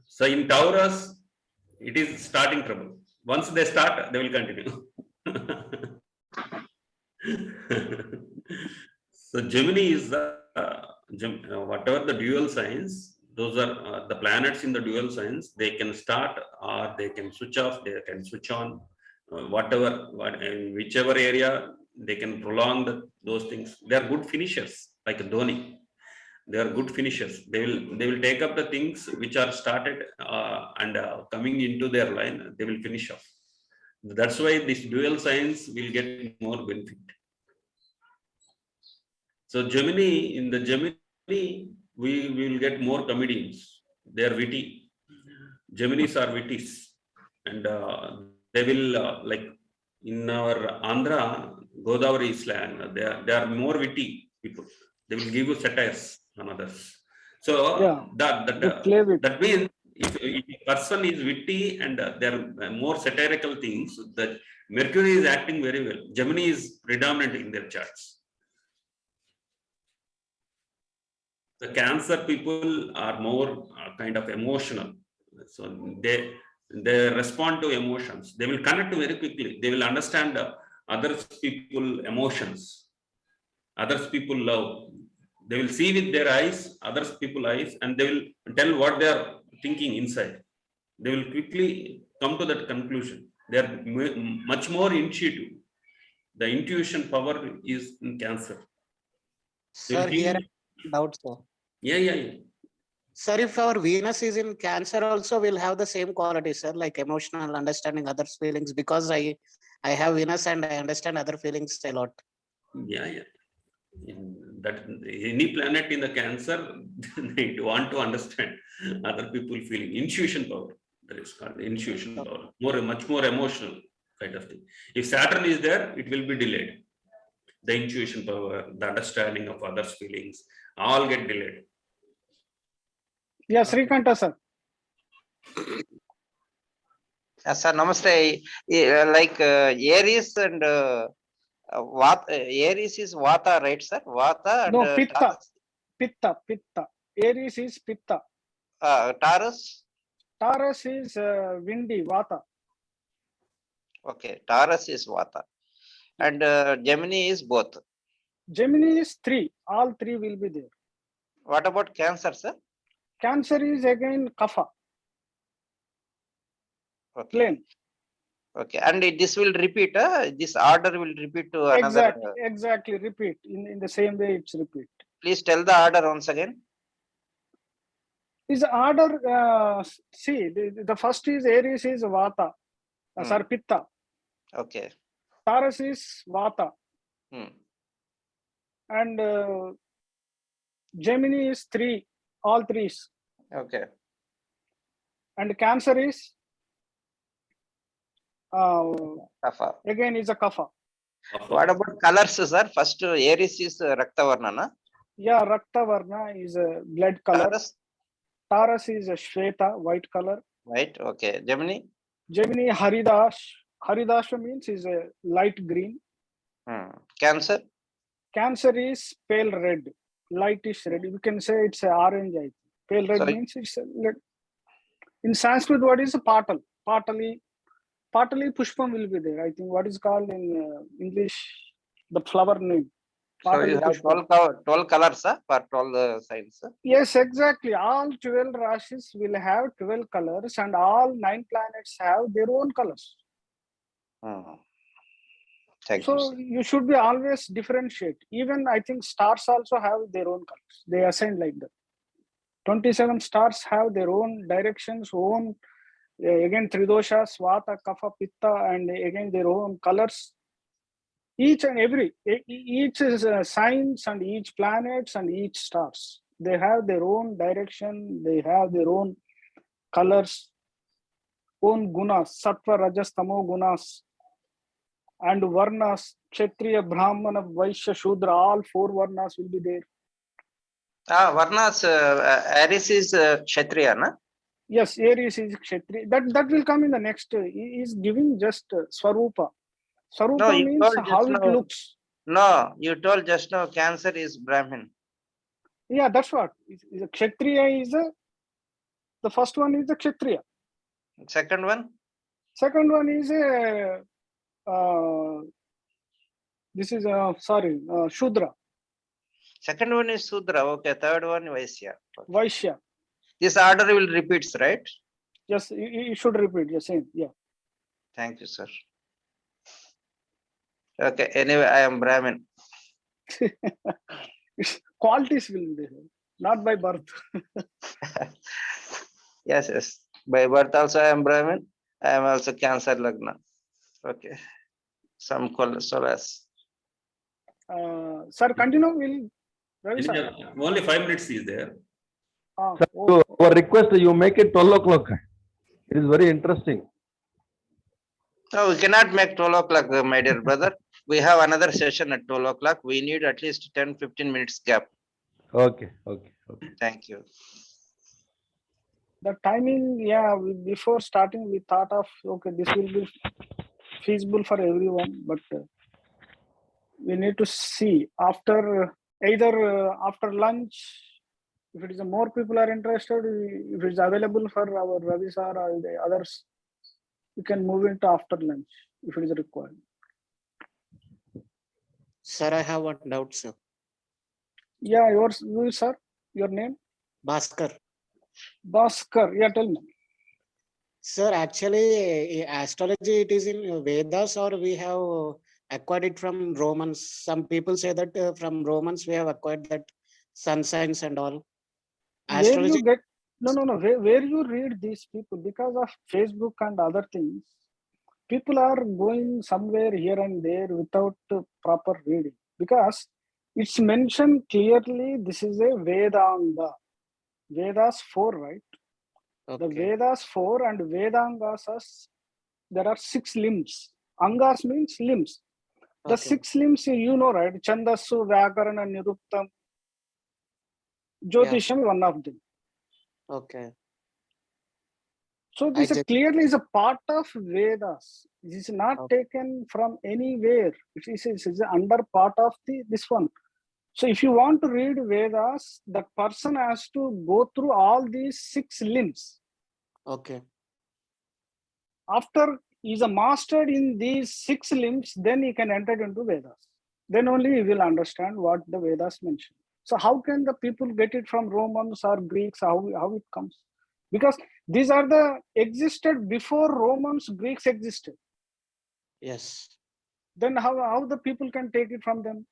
[SPEAKER 3] So in Taurus, it is starting trouble. Once they start, they will continue. So Gemini is the whatever the dual signs, those are the planets in the dual signs. They can start or they can switch off, they can switch on, in whichever area they can prolong those things. They are good finishers, like Dhoni. They are good finishers. They will take up the things which are started and coming into their line. They will finish off. That's why this dual signs will get more benefit. So Gemini, in the Gemini, we will get more comedians. They are witty. Geminis are witties, and they will like in our Andhra Godavari slang. They are more witty people. They will give you satires on others. So
[SPEAKER 1] yeah,
[SPEAKER 3] that means if a person is witty and there are more satirical things, that Mercury is acting very well. Gemini is predominant in their charts. The Cancer people are more kind of emotional, so they respond to emotions. They will connect very quickly. They will understand others people emotions, others people love. They will see with their eyes, others people's eyes, and they will tell what they are thinking inside. They will quickly come to that conclusion. They are much more intuitive. The intuition power is in Cancer.
[SPEAKER 5] Sir, here doubt, sir.
[SPEAKER 3] Yeah.
[SPEAKER 5] Sir, if our Venus is in Cancer, also will have the same quality, sir, like emotional understanding others' feelings, because I have Venus and I understand other feelings a lot.
[SPEAKER 3] Yeah. That any planet in the Cancer, they want to understand other people feeling. Intuition power. That is called intuition power. Much more emotional kind of thing. If Saturn is there, it will be delayed. The intuition power, the understanding of others' feelings, all get delayed.
[SPEAKER 1] Yes, Srikanta sir.
[SPEAKER 6] Sir, namaste. Like Aries and Aries is Vata, right, sir? Vata and
[SPEAKER 1] No, Pitta.
[SPEAKER 6] Taurus.
[SPEAKER 1] Pitta. Aries is Pitta.
[SPEAKER 6] Taurus.
[SPEAKER 1] Taurus is windy, Vata.
[SPEAKER 6] Okay, Taurus is Vata, and Gemini is both.
[SPEAKER 1] Gemini is 3. All 3 will be there.
[SPEAKER 6] What about Cancer, sir?
[SPEAKER 1] Cancer is again Kapha.
[SPEAKER 6] Okay.
[SPEAKER 1] Plain.
[SPEAKER 6] Okay, and this will repeat. This order will repeat to another.
[SPEAKER 1] Exactly. Repeat in the same way. It's repeat.
[SPEAKER 6] Please tell the order once again.
[SPEAKER 1] Is order. See, the first is Aries is Vata. Sorry, Pitta.
[SPEAKER 6] Okay.
[SPEAKER 1] Taurus is Vata. And Gemini is 3. All 3s.
[SPEAKER 6] Okay.
[SPEAKER 1] And Cancer is
[SPEAKER 6] Kapha.
[SPEAKER 1] again is a Kapha.
[SPEAKER 6] What about colors, sir? First, Aries is Raktavarna, na?
[SPEAKER 1] Yeah, Rakta Varna is a blood color. Taurus is a Shweta, white color.
[SPEAKER 6] White. Okay. Gemini.
[SPEAKER 1] Gemini Haridash. Haridasha means is a light green.
[SPEAKER 6] Cancer.
[SPEAKER 1] Cancer is pale red, lightish red. You can say it's a orange. I think. Pale red means it's a, in Sanskrit. What is a patal? Patali pushpam will be there. I think what is called in English the flower name.
[SPEAKER 6] So you have 12 colors for 12 signs.
[SPEAKER 1] Yes, exactly. All 12 Rashis will have 12 colors, and all 9 planets have their own colors. So you should be always differentiate. Even I think stars also have their own colors. They assign like that. 27 stars have their own directions, own again Tridoshas, Vata, Kapha, Pitta, and again their own colors. Each and every, each is signs and each planets and each stars. They have their own direction. They have their own colors, own gunas, Sattva, Rajas, Tamo gunas. And Varnas, Kshatriya, Brahmana, Vaishya, Shudra, all 4 Varnas will be there.
[SPEAKER 6] Varnas, Aries is Kshatriya, na?
[SPEAKER 1] Yes, Aries is Kshatriya. That will come in the next. He is giving just Swarupa. Swarupa means how it looks.
[SPEAKER 6] No, you told just now Cancer is Brahmin.
[SPEAKER 1] Yeah, that's what. Kshatriya is the first one is the Kshatriya.
[SPEAKER 6] Second one?
[SPEAKER 1] Second one is this is Shudra.
[SPEAKER 6] Second one is Sudra. Okay, third one Vaishya. Okay.
[SPEAKER 1] Vaishya.
[SPEAKER 6] This order will repeat, right?
[SPEAKER 1] Yes, you should repeat the same. Yeah.
[SPEAKER 6] Thank you, sir. Okay, anyway, I am Brahmin.
[SPEAKER 1] Qualities will be there, not by birth.
[SPEAKER 6] Yes. By birth also I am Brahmin. I am also Cancer Lagna. Okay. Some solace.
[SPEAKER 1] Sir, continue. Ravi sir.
[SPEAKER 3] Only 5 minutes is there.
[SPEAKER 2] So our request, you make it 12 o'clock. It is very interesting.
[SPEAKER 6] No, we cannot make 12 o'clock, my dear brother. We have another session at 12 o'clock. We need at least 10-15 minutes gap.
[SPEAKER 2] Okay.
[SPEAKER 6] Thank you.
[SPEAKER 1] The timing, yeah, before starting, we thought of, okay, this will be feasible for everyone, but we need to see after either after lunch, if it is more people are interested, if it is available for our Ravi sir or the others, we can move into after lunch if it is required.
[SPEAKER 5] Sir, I have one doubt, sir.
[SPEAKER 1] Yeah, you, sir, your name?
[SPEAKER 5] Bhaskar.
[SPEAKER 1] Bhaskar. Yeah, tell me.
[SPEAKER 5] Sir, actually, astrology, it is in Vedas or we have acquired it from Romans. Some people say that from Romans we have acquired that sun signs and all.
[SPEAKER 1] Where you
[SPEAKER 5] Astrology,
[SPEAKER 1] get, no, where you read these people? Because of Facebook and other things, people are going somewhere here and there without proper reading. Because it's mentioned clearly, this is a Vedanga. Vedas 4, right? The
[SPEAKER 5] okay,
[SPEAKER 1] Vedas 4 and Vedangas, there are 6 limbs. Angas means limbs. The
[SPEAKER 5] okay,
[SPEAKER 1] 6 limbs, you know, right? Chandasu, Vyakarana, Niruptam,
[SPEAKER 5] yeah,
[SPEAKER 1] Jyotisham, one of them.
[SPEAKER 5] okay.
[SPEAKER 1] So
[SPEAKER 5] I
[SPEAKER 1] this
[SPEAKER 5] just,
[SPEAKER 1] clearly is a part of Vedas. This is not
[SPEAKER 5] okay,
[SPEAKER 1] taken from anywhere. It is under part of this one. So if you want to read Vedas, that person has to go through all these 6 limbs.
[SPEAKER 5] okay,
[SPEAKER 1] After he is a mastered in these 6 limbs, then he can enter into Vedas. Then only he will understand what the Vedas mention. So how can the people get it from Romans or Greeks? How it comes? Because these are the existed before Romans, Greeks existed.
[SPEAKER 5] yes,
[SPEAKER 1] Then how the people can take it from them?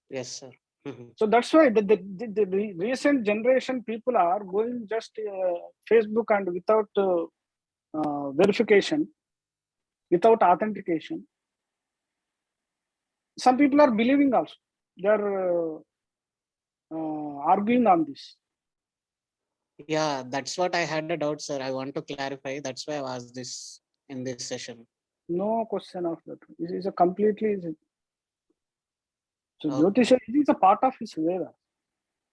[SPEAKER 5] yes, sir. Mhm.
[SPEAKER 1] So that's why the recent generation people are going just Facebook and without verification, without authentication. Some people are believing also. They are arguing on this.
[SPEAKER 5] Yeah, that's what I had a doubt, sir. I want to clarify. That's why I asked this in this session.
[SPEAKER 1] No question of that. It is a completely. So
[SPEAKER 5] Okay,
[SPEAKER 1] Jyotisha is a part of his Veda.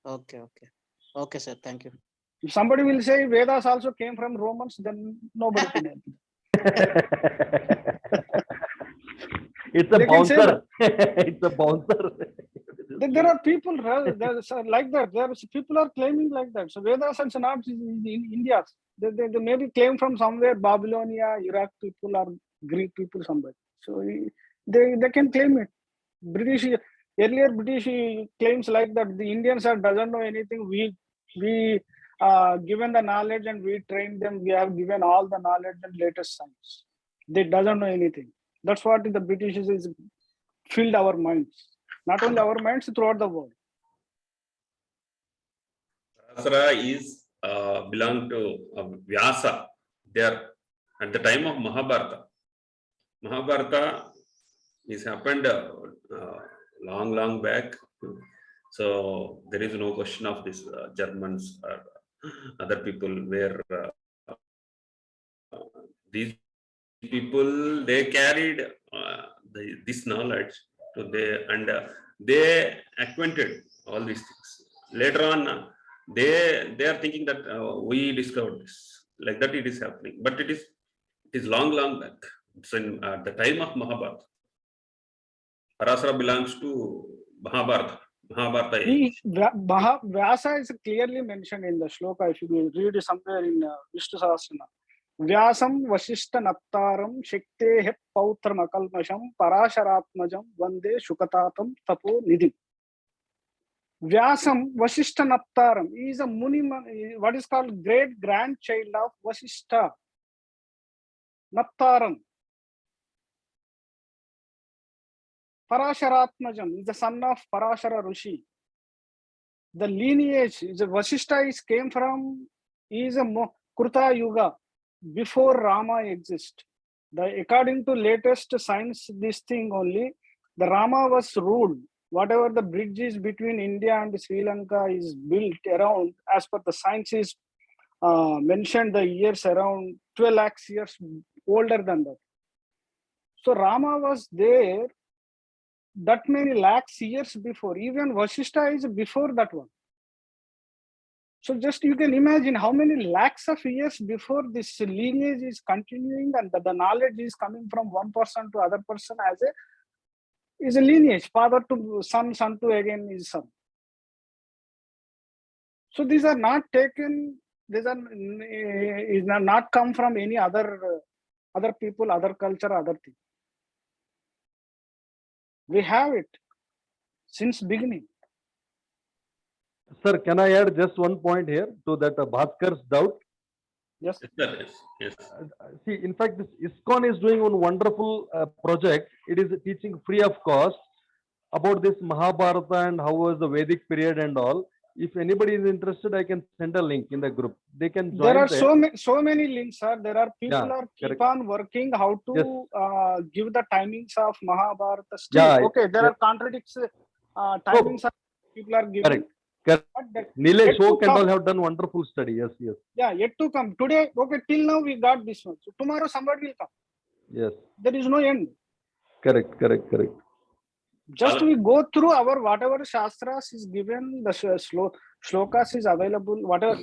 [SPEAKER 5] okay, okay. Okay, sir. Thank you.
[SPEAKER 1] If somebody will say Vedas also came from Romans, then nobody can help.
[SPEAKER 2] It's a
[SPEAKER 1] They can say
[SPEAKER 2] bouncer.
[SPEAKER 1] that.
[SPEAKER 2] It's a bouncer.
[SPEAKER 1] There are people like that. There are people are claiming like that. So Vedas and Sanats is in India. They maybe claim from somewhere, Babylonia, Iraq people or Greek people somewhere. So they can claim it. British earlier British claims like that the Indians are doesn't know anything. We given the knowledge and we train them. We have given all the knowledge and latest science. They doesn't know anything. That's what the British is filled our minds. Not only our minds, throughout the world.
[SPEAKER 3] Parasara is belong to Vyasa. They are at the time of Mahabharata. Mahabharata is happened long back. So there is no question of this Germans or other people where these people they carried this knowledge to they acquainted all these things. Later on, they are thinking that we discovered this, like that it is happening, but it is long back. It's in the time of Mahabharata. Parasara belongs to Mahabharata. Mahabharata age.
[SPEAKER 1] Vyasa is clearly mentioned in the shloka. If you read somewhere in Vishnu Sahasrana, Vyasam Vasishta Naptaram Shaktehe Pautram Akalmasham Parasharatmajam Vande Shukatatam Tapo Nidhi. Vyasam Vasishta Naptaram is a Muni, what is called great grandchild of Vasishta. Naptaram. Parasharatmajam is the son of Parashara Rishi. The lineage is Vasishta came from is a Kruta Yuga before Rama exists. According to latest science, this thing only the Rama was ruled. Whatever the bridges between India and Sri Lanka is built around, as per the science is mentioned, the years around 12 lakhs years older than that. So Rama was there that many lakhs years before. Even Vasishta is before that one. So just you can imagine how many lakhs of years before this lineage is continuing and the knowledge is coming from one person to other person as is a lineage, father to son, son to again is son. So these are not taken, these are is not come from any other people, other culture, other thing. We have it since beginning.
[SPEAKER 2] Sir, can I add just one point here to that Bhaskar's doubt?
[SPEAKER 1] Yes.
[SPEAKER 3] Sir, yes, yes.
[SPEAKER 2] See, in fact, this ISKCON is doing one wonderful project. It is teaching free of cost about this Mahabharata and how was the Vedic period and all. If anybody is interested, I can send a link in the group. They can join.
[SPEAKER 1] There are so many links, sir. There are people
[SPEAKER 2] Yeah,
[SPEAKER 1] are keep
[SPEAKER 2] correct.
[SPEAKER 1] on working how to
[SPEAKER 2] Yes.
[SPEAKER 1] give the timings of Mahabharata. Still,
[SPEAKER 2] Yeah,
[SPEAKER 1] okay, there
[SPEAKER 2] yeah.
[SPEAKER 1] are contradicts. Timings people are giving.
[SPEAKER 2] Correct. Correct.
[SPEAKER 1] But that
[SPEAKER 2] Nilesh
[SPEAKER 1] yet to
[SPEAKER 2] Oak and all
[SPEAKER 1] come.
[SPEAKER 2] have done wonderful study. Yes, yes.
[SPEAKER 1] Yeah, yet to come. Today, okay, till now we got this one. So tomorrow somebody will come.
[SPEAKER 2] Yes.
[SPEAKER 1] There is no end.
[SPEAKER 2] Correct, correct, correct.
[SPEAKER 1] Just we go through our whatever shastras is given, the shlokas is available, whatever.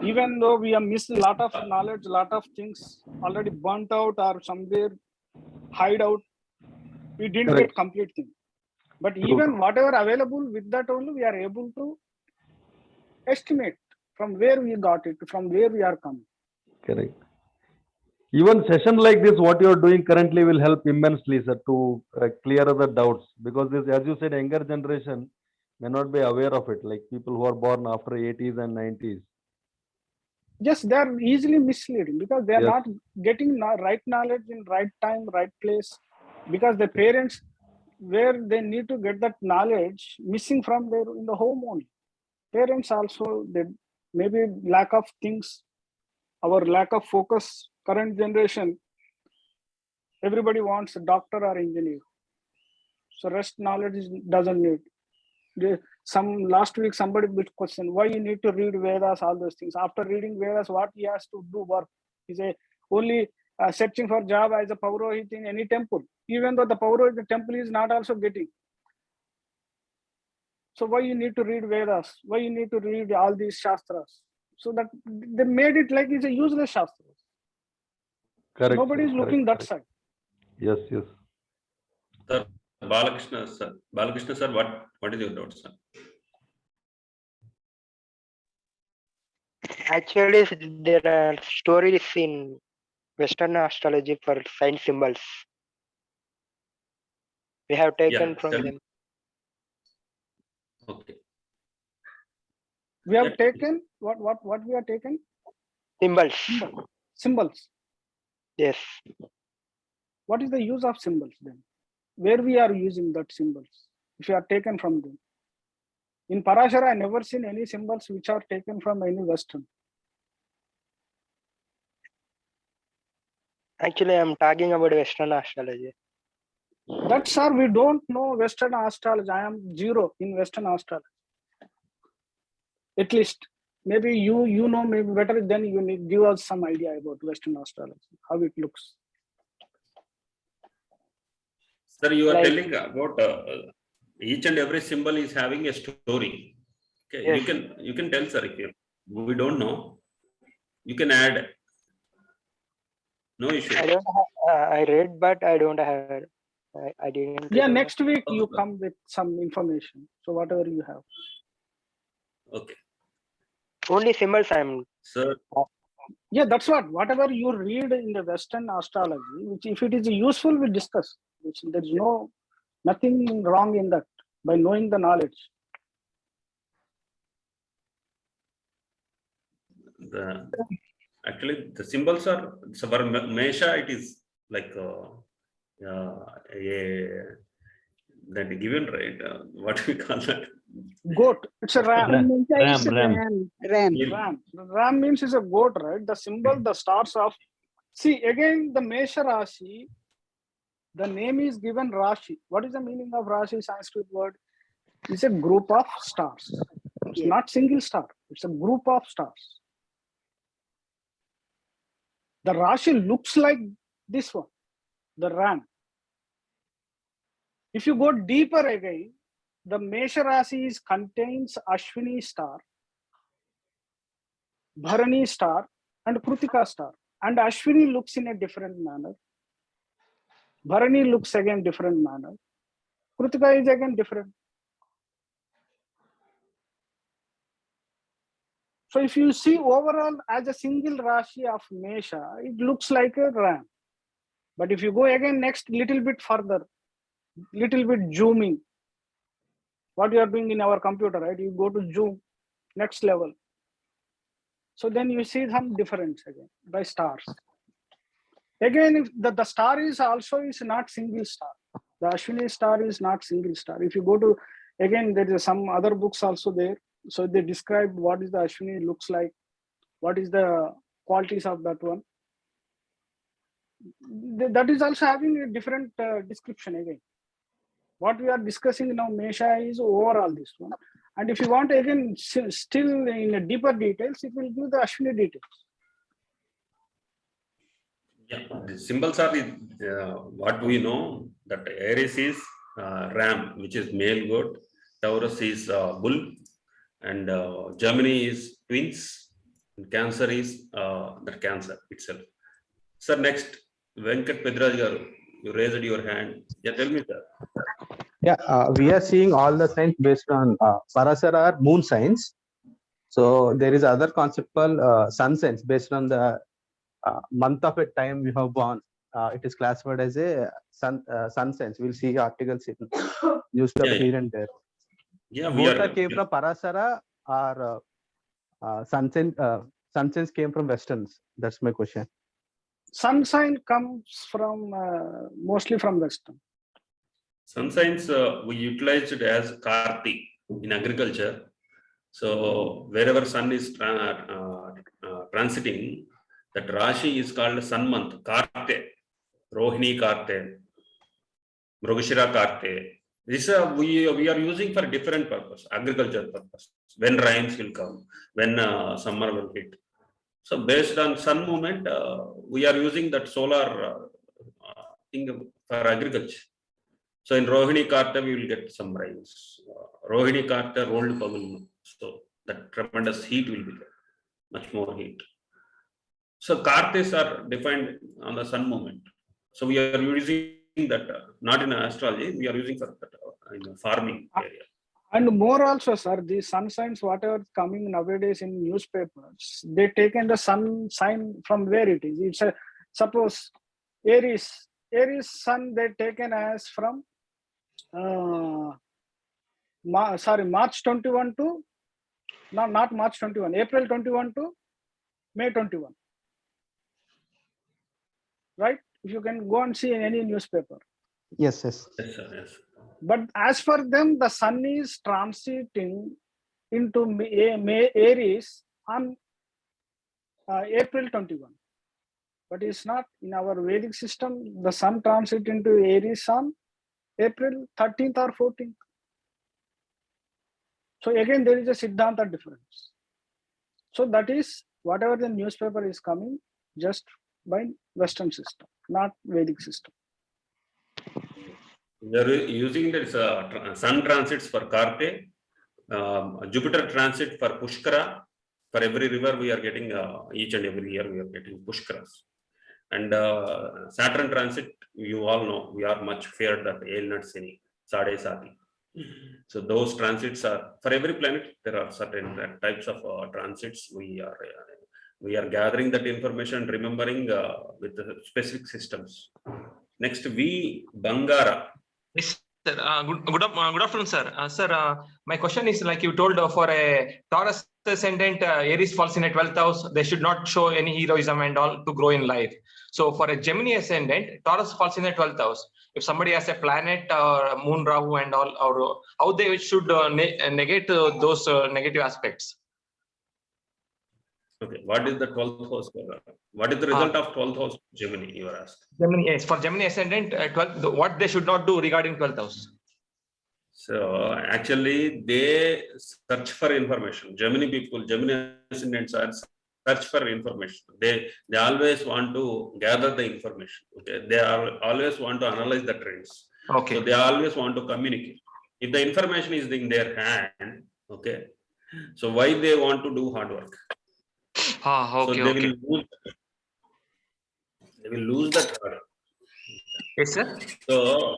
[SPEAKER 1] Even though we have missed a lot of knowledge, lot of things already burnt out or somewhere hide out, we didn't
[SPEAKER 2] Correct.
[SPEAKER 1] get complete thing. But
[SPEAKER 2] True.
[SPEAKER 1] even whatever available with that only, we are able to estimate from where we got it, from where we are coming.
[SPEAKER 2] Correct. Even session like this, what you are doing currently will help immensely, sir, to clear the doubts. Because this, as you said, younger generation may not be aware of it, like people who are born after 80s and 90s.
[SPEAKER 1] Yes, they are easily misleading because they are
[SPEAKER 2] Yes.
[SPEAKER 1] not getting right knowledge in right time, right place. Because the parents, where they need to get that knowledge, missing from their in the home only. Parents also, they maybe lack of things, our lack of focus. Current generation, everybody wants a doctor or engineer. So rest knowledge doesn't need. Some last week somebody would question why you need to read Vedas, all those things. After reading Vedas, what he has to do work? He's only searching for job as a Paurohit in any temple, even though the Paurohit temple is not also getting. So why you need to read Vedas? Why you need to read all these shastras? So that they made it like it's a useless shastra.
[SPEAKER 2] Correct.
[SPEAKER 1] Nobody is looking that side.
[SPEAKER 2] Yes, yes.
[SPEAKER 3] Sir, Balakrishna sir, what is your doubt, sir?
[SPEAKER 7] Actually, there are stories in Western astrology for sign symbols. We have taken from them.
[SPEAKER 3] Okay.
[SPEAKER 1] We have taken what we have taken?
[SPEAKER 7] Symbols.
[SPEAKER 1] Symbols.
[SPEAKER 7] Yes.
[SPEAKER 1] What is the use of symbols then? Where we are using that symbols? If you are taken from them. In Parasara, I never seen any symbols which are taken from any Western.
[SPEAKER 7] Actually, I'm talking about Western astrology.
[SPEAKER 1] That's sir, we don't know Western astrology. I am zero in Western astrology. At least, maybe you know maybe better than you need give us some idea about Western astrology, how it looks.
[SPEAKER 3] Sir, you are telling about each and every symbol is having a story. Okay,
[SPEAKER 7] yes.
[SPEAKER 3] you can tell, sir, if we don't know, you can add. No issue.
[SPEAKER 7] I don't have, I read, but I don't have. I didn't.
[SPEAKER 1] Yeah, next week you come with some information. So whatever you have.
[SPEAKER 3] Okay.
[SPEAKER 7] Only symbols I'm.
[SPEAKER 3] Sir.
[SPEAKER 1] Yeah, that's what. Whatever you read in the Western astrology, which if it is useful, we discuss. Which there is nothing wrong in that by knowing the knowledge.
[SPEAKER 3] Actually, the symbols are so for Mesha. It is like that given right. What we call that?
[SPEAKER 1] Goat. It's a ram.
[SPEAKER 2] Ram.
[SPEAKER 1] Ram means is a goat, right? The symbol, the stars of. See again the Mesha Rashi. The name is given Rashi. What is the meaning of Rashi? Sanskrit word. It's a group of stars. It's not single star. It's a group of stars. The Rashi looks like this one, the ram. If you go deeper again, the Mesha Rashi contains Ashwini star, Bharani star, and Krutika star. And Ashwini looks in a different manner. Bharani looks again different manner. Krutika is again different. So if you see overall as a single Rashi of Mesha, it looks like a ram. But if you go again next little bit further, little bit zooming, what you are doing in our computer, right? You go to zoom, next level. So then you see some difference again by stars. Again, if the star is also is not single star. The Ashwini star is not single star. If you go to, again, there is some other books also there. So they describe what is the Ashwini looks like, what is the qualities of that one. That is also having a different description again. What we are discussing now, Mesha, is overall this one. And if you want again, still in a deeper details, it will give the Ashwini details.
[SPEAKER 3] Yeah, the symbols are what we know, that Aries is ram, which is male goat, Taurus is bull, and Gemini is twins, and Cancer is the Cancer itself. Sir, next, Venkat Pedraj garu, you raised your hand. Yeah, tell me, sir.
[SPEAKER 8] Yeah, we are seeing all the signs based on Parasara or moon signs. So there is other concept called sun signs based on the month of a time you have born. It is classified as a sun signs. We'll see articles in newspaper here and there.
[SPEAKER 3] Yeah,
[SPEAKER 8] both came from Parasara or sun signs came from westerns. That's my question.
[SPEAKER 1] Sun sign comes from mostly from Western.
[SPEAKER 3] Sun signs we utilized it as Karti in agriculture. So wherever sun is transiting, that Rashi is called sun month, Karte, Rohini Karte, Mrugashira Karte. This we are using for different purpose, agriculture purpose. When rains will come, when summer will hit. So based on sun movement, we are using that solar thing for agriculture. So in Rohini Karta, we will get some rains. Rohini Karta rolled pavil. So that tremendous heat will be there, much more heat. So Kartes are defined on the sun movement. So we are using that, not in astrology, we are using for that in the farming area.
[SPEAKER 1] And more also, sir, the sun signs, whatever coming nowadays in newspapers, they taken the sun sign from where it is. It's a, suppose Aries sun, they taken as from March 21 to, not March 21, April 21 to May 21. Right? If you can go and see in any newspaper.
[SPEAKER 8] Yes.
[SPEAKER 3] Yes, sir, yes.
[SPEAKER 1] But as for them, the sun is transiting into Aries on April 21. But it's not in our Vedic system. The sun transit into Aries on April 13th or 14th. So again, there is a Siddhanta difference. So that is whatever the newspaper is coming just by Western system, not Vedic system.
[SPEAKER 3] We are using this sun transits for Karte, Jupiter transit for Pushkara. For every river, we are getting each and every year we are getting Pushkaras. And Saturn transit, you all know, we are much feared that Elnat Sini, Sade Sati. So those transits are, for every planet, there are certain types of transits. We are gathering that information, remembering with the specific systems. Next, V. Bangara.
[SPEAKER 9] Yes, sir. Good afternoon, sir. Sir, my question is, like you told, for a Taurus ascendant, Aries falls in a 12th house, they should not show any heroism and all to grow in life. So for a Gemini ascendant, Taurus falls in a 12th house. If somebody has a planet or moon Rahu and all, or how they should negate those negative aspects.
[SPEAKER 3] Okay, what is the 12th house? What is the result of 12th house Gemini, you are asked?
[SPEAKER 9] Gemini, yes, for Gemini ascendant, 12th, what they should not do regarding 12th house.
[SPEAKER 3] So actually, they search for information. Gemini people, Gemini ascendants are search for information. They always want to gather the information. Okay, they always want to analyze the trends.
[SPEAKER 9] Okay.
[SPEAKER 3] So they always want to communicate. If the information is in their hand, okay. So why they want to do hard work?
[SPEAKER 9] Okay,
[SPEAKER 3] so they will lose that hard work.
[SPEAKER 9] Yes, sir.
[SPEAKER 3] So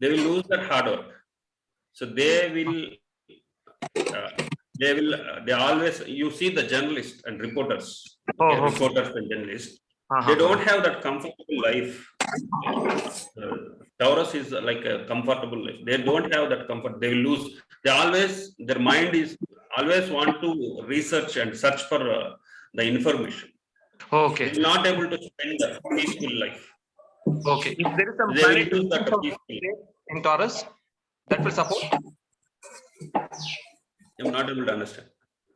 [SPEAKER 3] they will lose that hard work. So they always, you see the journalists and reporters, reporters and journalists, they don't have that comfortable life. Taurus is like a comfortable life. They don't have that comfort. They will lose. They always, their mind is always want to research and search for the information.
[SPEAKER 9] Okay.
[SPEAKER 3] They will not able to spend a peaceful life.
[SPEAKER 9] Okay. If there is some
[SPEAKER 3] They will
[SPEAKER 9] planet
[SPEAKER 3] use that peaceful.
[SPEAKER 9] in Taurus, that will support.
[SPEAKER 3] I'm not able to understand.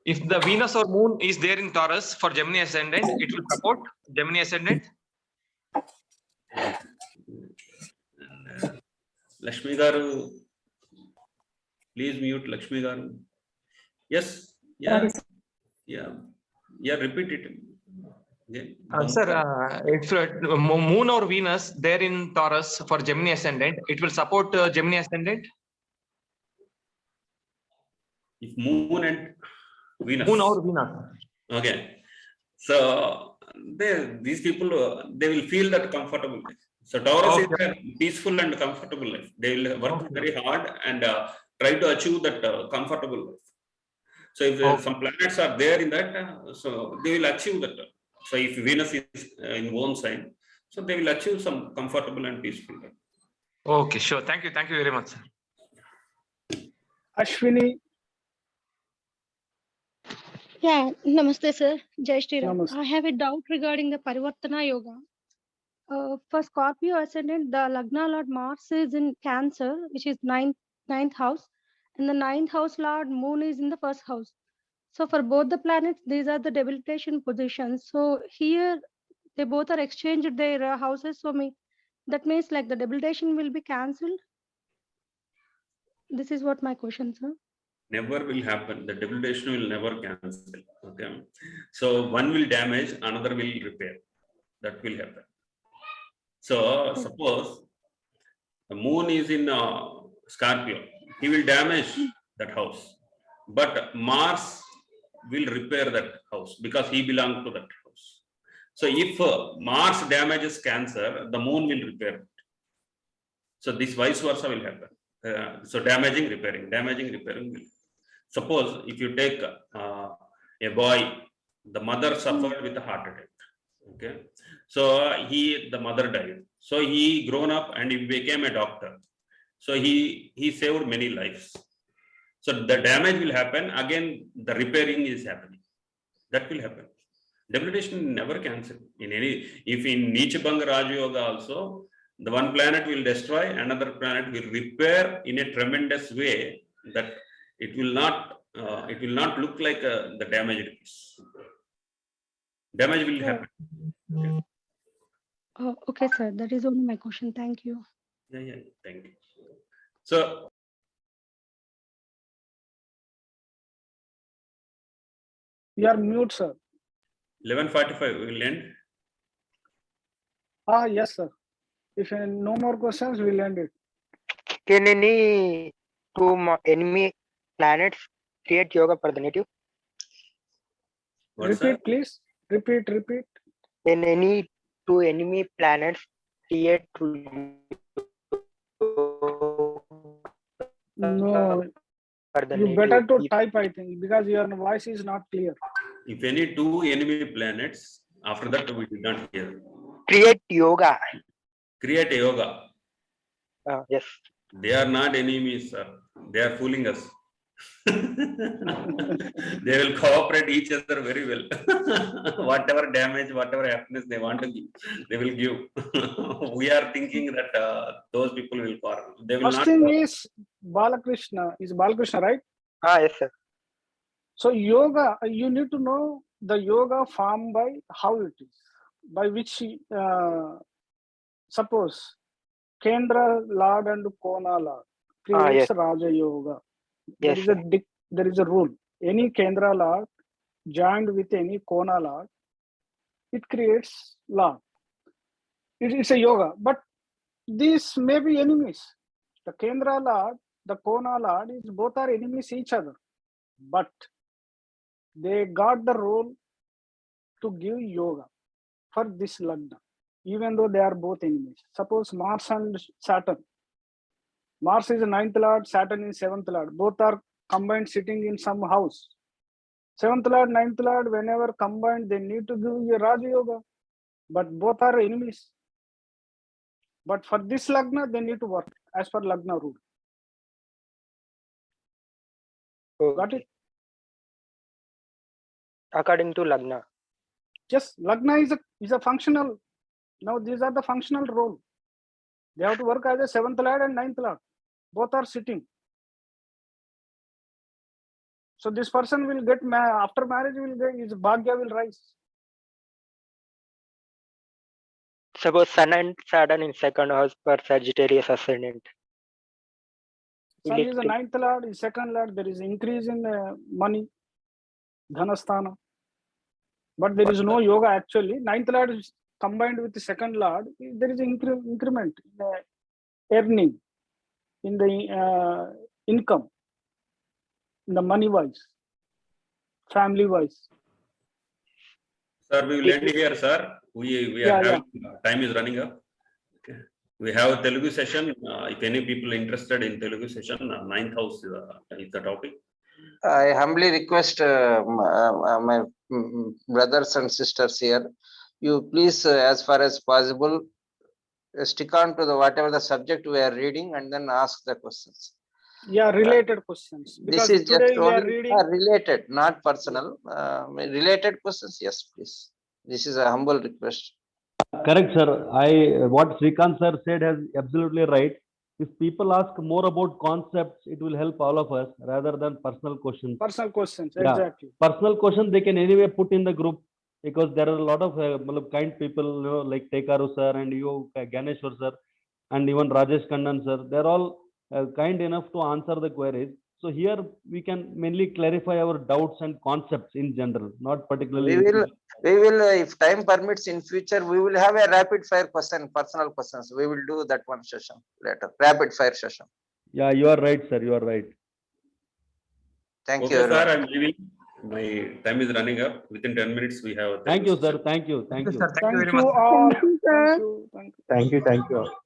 [SPEAKER 9] If the Venus or Moon is there in Taurus for Gemini ascendant, it will support Gemini ascendant.
[SPEAKER 3] Lakshmi Garu, please mute Lakshmi Garu. Yes, yeah, yeah, repeat it. Yeah.
[SPEAKER 9] Sir, if Moon or Venus there in Taurus for Gemini ascendant, it will support Gemini ascendant.
[SPEAKER 3] If Moon and Venus.
[SPEAKER 9] Moon or Venus.
[SPEAKER 3] Okay. So these people they will feel that comfortable life. So Taurus is a peaceful and comfortable life. They will work very hard and try to achieve that comfortable life. So if some planets are there in that, so they will achieve that. So if Venus is in one sign, so they will achieve some comfortable and peaceful life.
[SPEAKER 9] Okay, sure. Thank you very much, sir.
[SPEAKER 1] Ashwini.
[SPEAKER 10] Yeah, namaste, sir. Jai Shri Ram.
[SPEAKER 1] Namaste.
[SPEAKER 10] I have a doubt regarding the Parivartana Yoga. For Scorpio ascendant, the Lagna Lord Mars is in Cancer, which is ninth house, and the 9th house Lord Moon is in the 1st house. So for both the planets, these are the debilitation positions. So here, they both are exchanged their houses. So that means like the debilitation will be cancelled. This is what my question, sir.
[SPEAKER 3] Never will happen. The debilitation will never cancel. Okay. So one will damage, another will repair. That will happen. So suppose the Moon is in Scorpio, he will damage that house, but Mars will repair that house because he belongs to that house. So if Mars damages Cancer, the Moon will repair it. So this vice versa will happen. So damaging, repairing. Suppose if you take a boy, the mother suffered with a heart attack. Okay, so the mother died. So he grown up and he became a doctor. So he saved many lives. So the damage will happen again. The repairing is happening. That will happen. Debilitation never cancel in any. If in Nichbanga Raja Yoga also, the one planet will destroy, another planet will repair in a tremendous way that it will not look like the damaged piece. Damage will happen. Okay.
[SPEAKER 10] Oh, okay, sir. That is only my question. Thank you.
[SPEAKER 3] Yeah, thank you. So
[SPEAKER 1] you are mute, sir.
[SPEAKER 3] 11:45 we will end.
[SPEAKER 1] Yes, sir. If no more questions, we'll end it.
[SPEAKER 7] Can any two enemy planets create yoga for the native?
[SPEAKER 1] Repeat, please. Repeat.
[SPEAKER 7] Can any two enemy planets create?
[SPEAKER 1] No. You better to type, I think, because your voice is not clear.
[SPEAKER 3] If any two enemy planets, after that we did not hear.
[SPEAKER 7] Create yoga.
[SPEAKER 3] Create a yoga.
[SPEAKER 7] Yes.
[SPEAKER 3] They are not enemies, sir. They are fooling us. They will cooperate each other very well. Whatever damage, whatever happiness they want to give, they will give. We are thinking that those people will quarrel. They will
[SPEAKER 1] First
[SPEAKER 3] not.
[SPEAKER 1] thing is Balakrishna. Is Balakrishna right?
[SPEAKER 7] Yes, sir.
[SPEAKER 1] So yoga, you need to know the yoga form by how it is, by which suppose Kendra Lord and Kona Lord creates Raja Yoga. There is a rule. Any Kendra Lord joined with any Kona Lord, it creates Lord. It's a yoga, but these may be enemies. The Kendra Lord, the Kona Lord, both are enemies each other, but they got the role to give yoga for this Lagna, even though they are both enemies. Suppose Mars and Saturn. Mars is the 9th Lord, Saturn is 7th Lord. Both are combined sitting in some house. 7th Lord, 9th Lord, whenever combined, they need to give a Raja Yoga. But both are enemies. But for this Lagna, they need to work as per Lagna rule. Got it?
[SPEAKER 7] According to Lagna.
[SPEAKER 1] Just Lagna is a functional. Now these are the functional role. They have to work as a 7th lord and 9th lord. Both are sitting. So this person will get after marriage his bhagya will rise.
[SPEAKER 7] Suppose Sun and Saturn in second house for Sagittarius ascendant.
[SPEAKER 1] Sun is the 9th lord, is 2nd lord. There is increase in money, dhanasthana. But there is no yoga actually. 9th lord is combined with the 2nd lord. There is increment in the earning, in the income, in the money wise, family wise.
[SPEAKER 3] Sir, we will end here, sir. We are having time is running up. Okay. We have a Telugu session. If any people interested in Telugu session, 9th house is the topic.
[SPEAKER 6] I humbly request my brothers and sisters here, you please, as far as possible, stick on to the whatever the subject we are reading and then ask the questions.
[SPEAKER 1] Yeah, related questions.
[SPEAKER 6] This is just only related, not personal. Related questions, yes, please. This is a humble request.
[SPEAKER 2] Correct, sir. What Srikanth sir said is absolutely right. If people ask more about concepts, it will help all of us rather than personal questions.
[SPEAKER 1] Personal questions, exactly.
[SPEAKER 2] Personal questions they can anyway put in the group, because there are a lot of kind people, like Tekaru sir and you, Ganeshwar sir, and even Rajesh Kandan sir. They're all kind enough to answer the queries. So here we can mainly clarify our doubts and concepts in general, not particularly.
[SPEAKER 6] We will, if time permits in future, we will have a rapid fire question, personal questions. We will do that one session later, rapid fire session.
[SPEAKER 2] Yeah, you are right, sir. You are right.
[SPEAKER 6] Thank
[SPEAKER 3] you. Okay, sir, I'm leaving. My time is running up. Within 10 minutes, we have.
[SPEAKER 2] Thank you, sir. Thank you. Thank you.
[SPEAKER 9] Sir, thank you very
[SPEAKER 1] much.
[SPEAKER 9] much.
[SPEAKER 1] All.
[SPEAKER 4] Thank you, sir.
[SPEAKER 8] Thank you. Thank you all.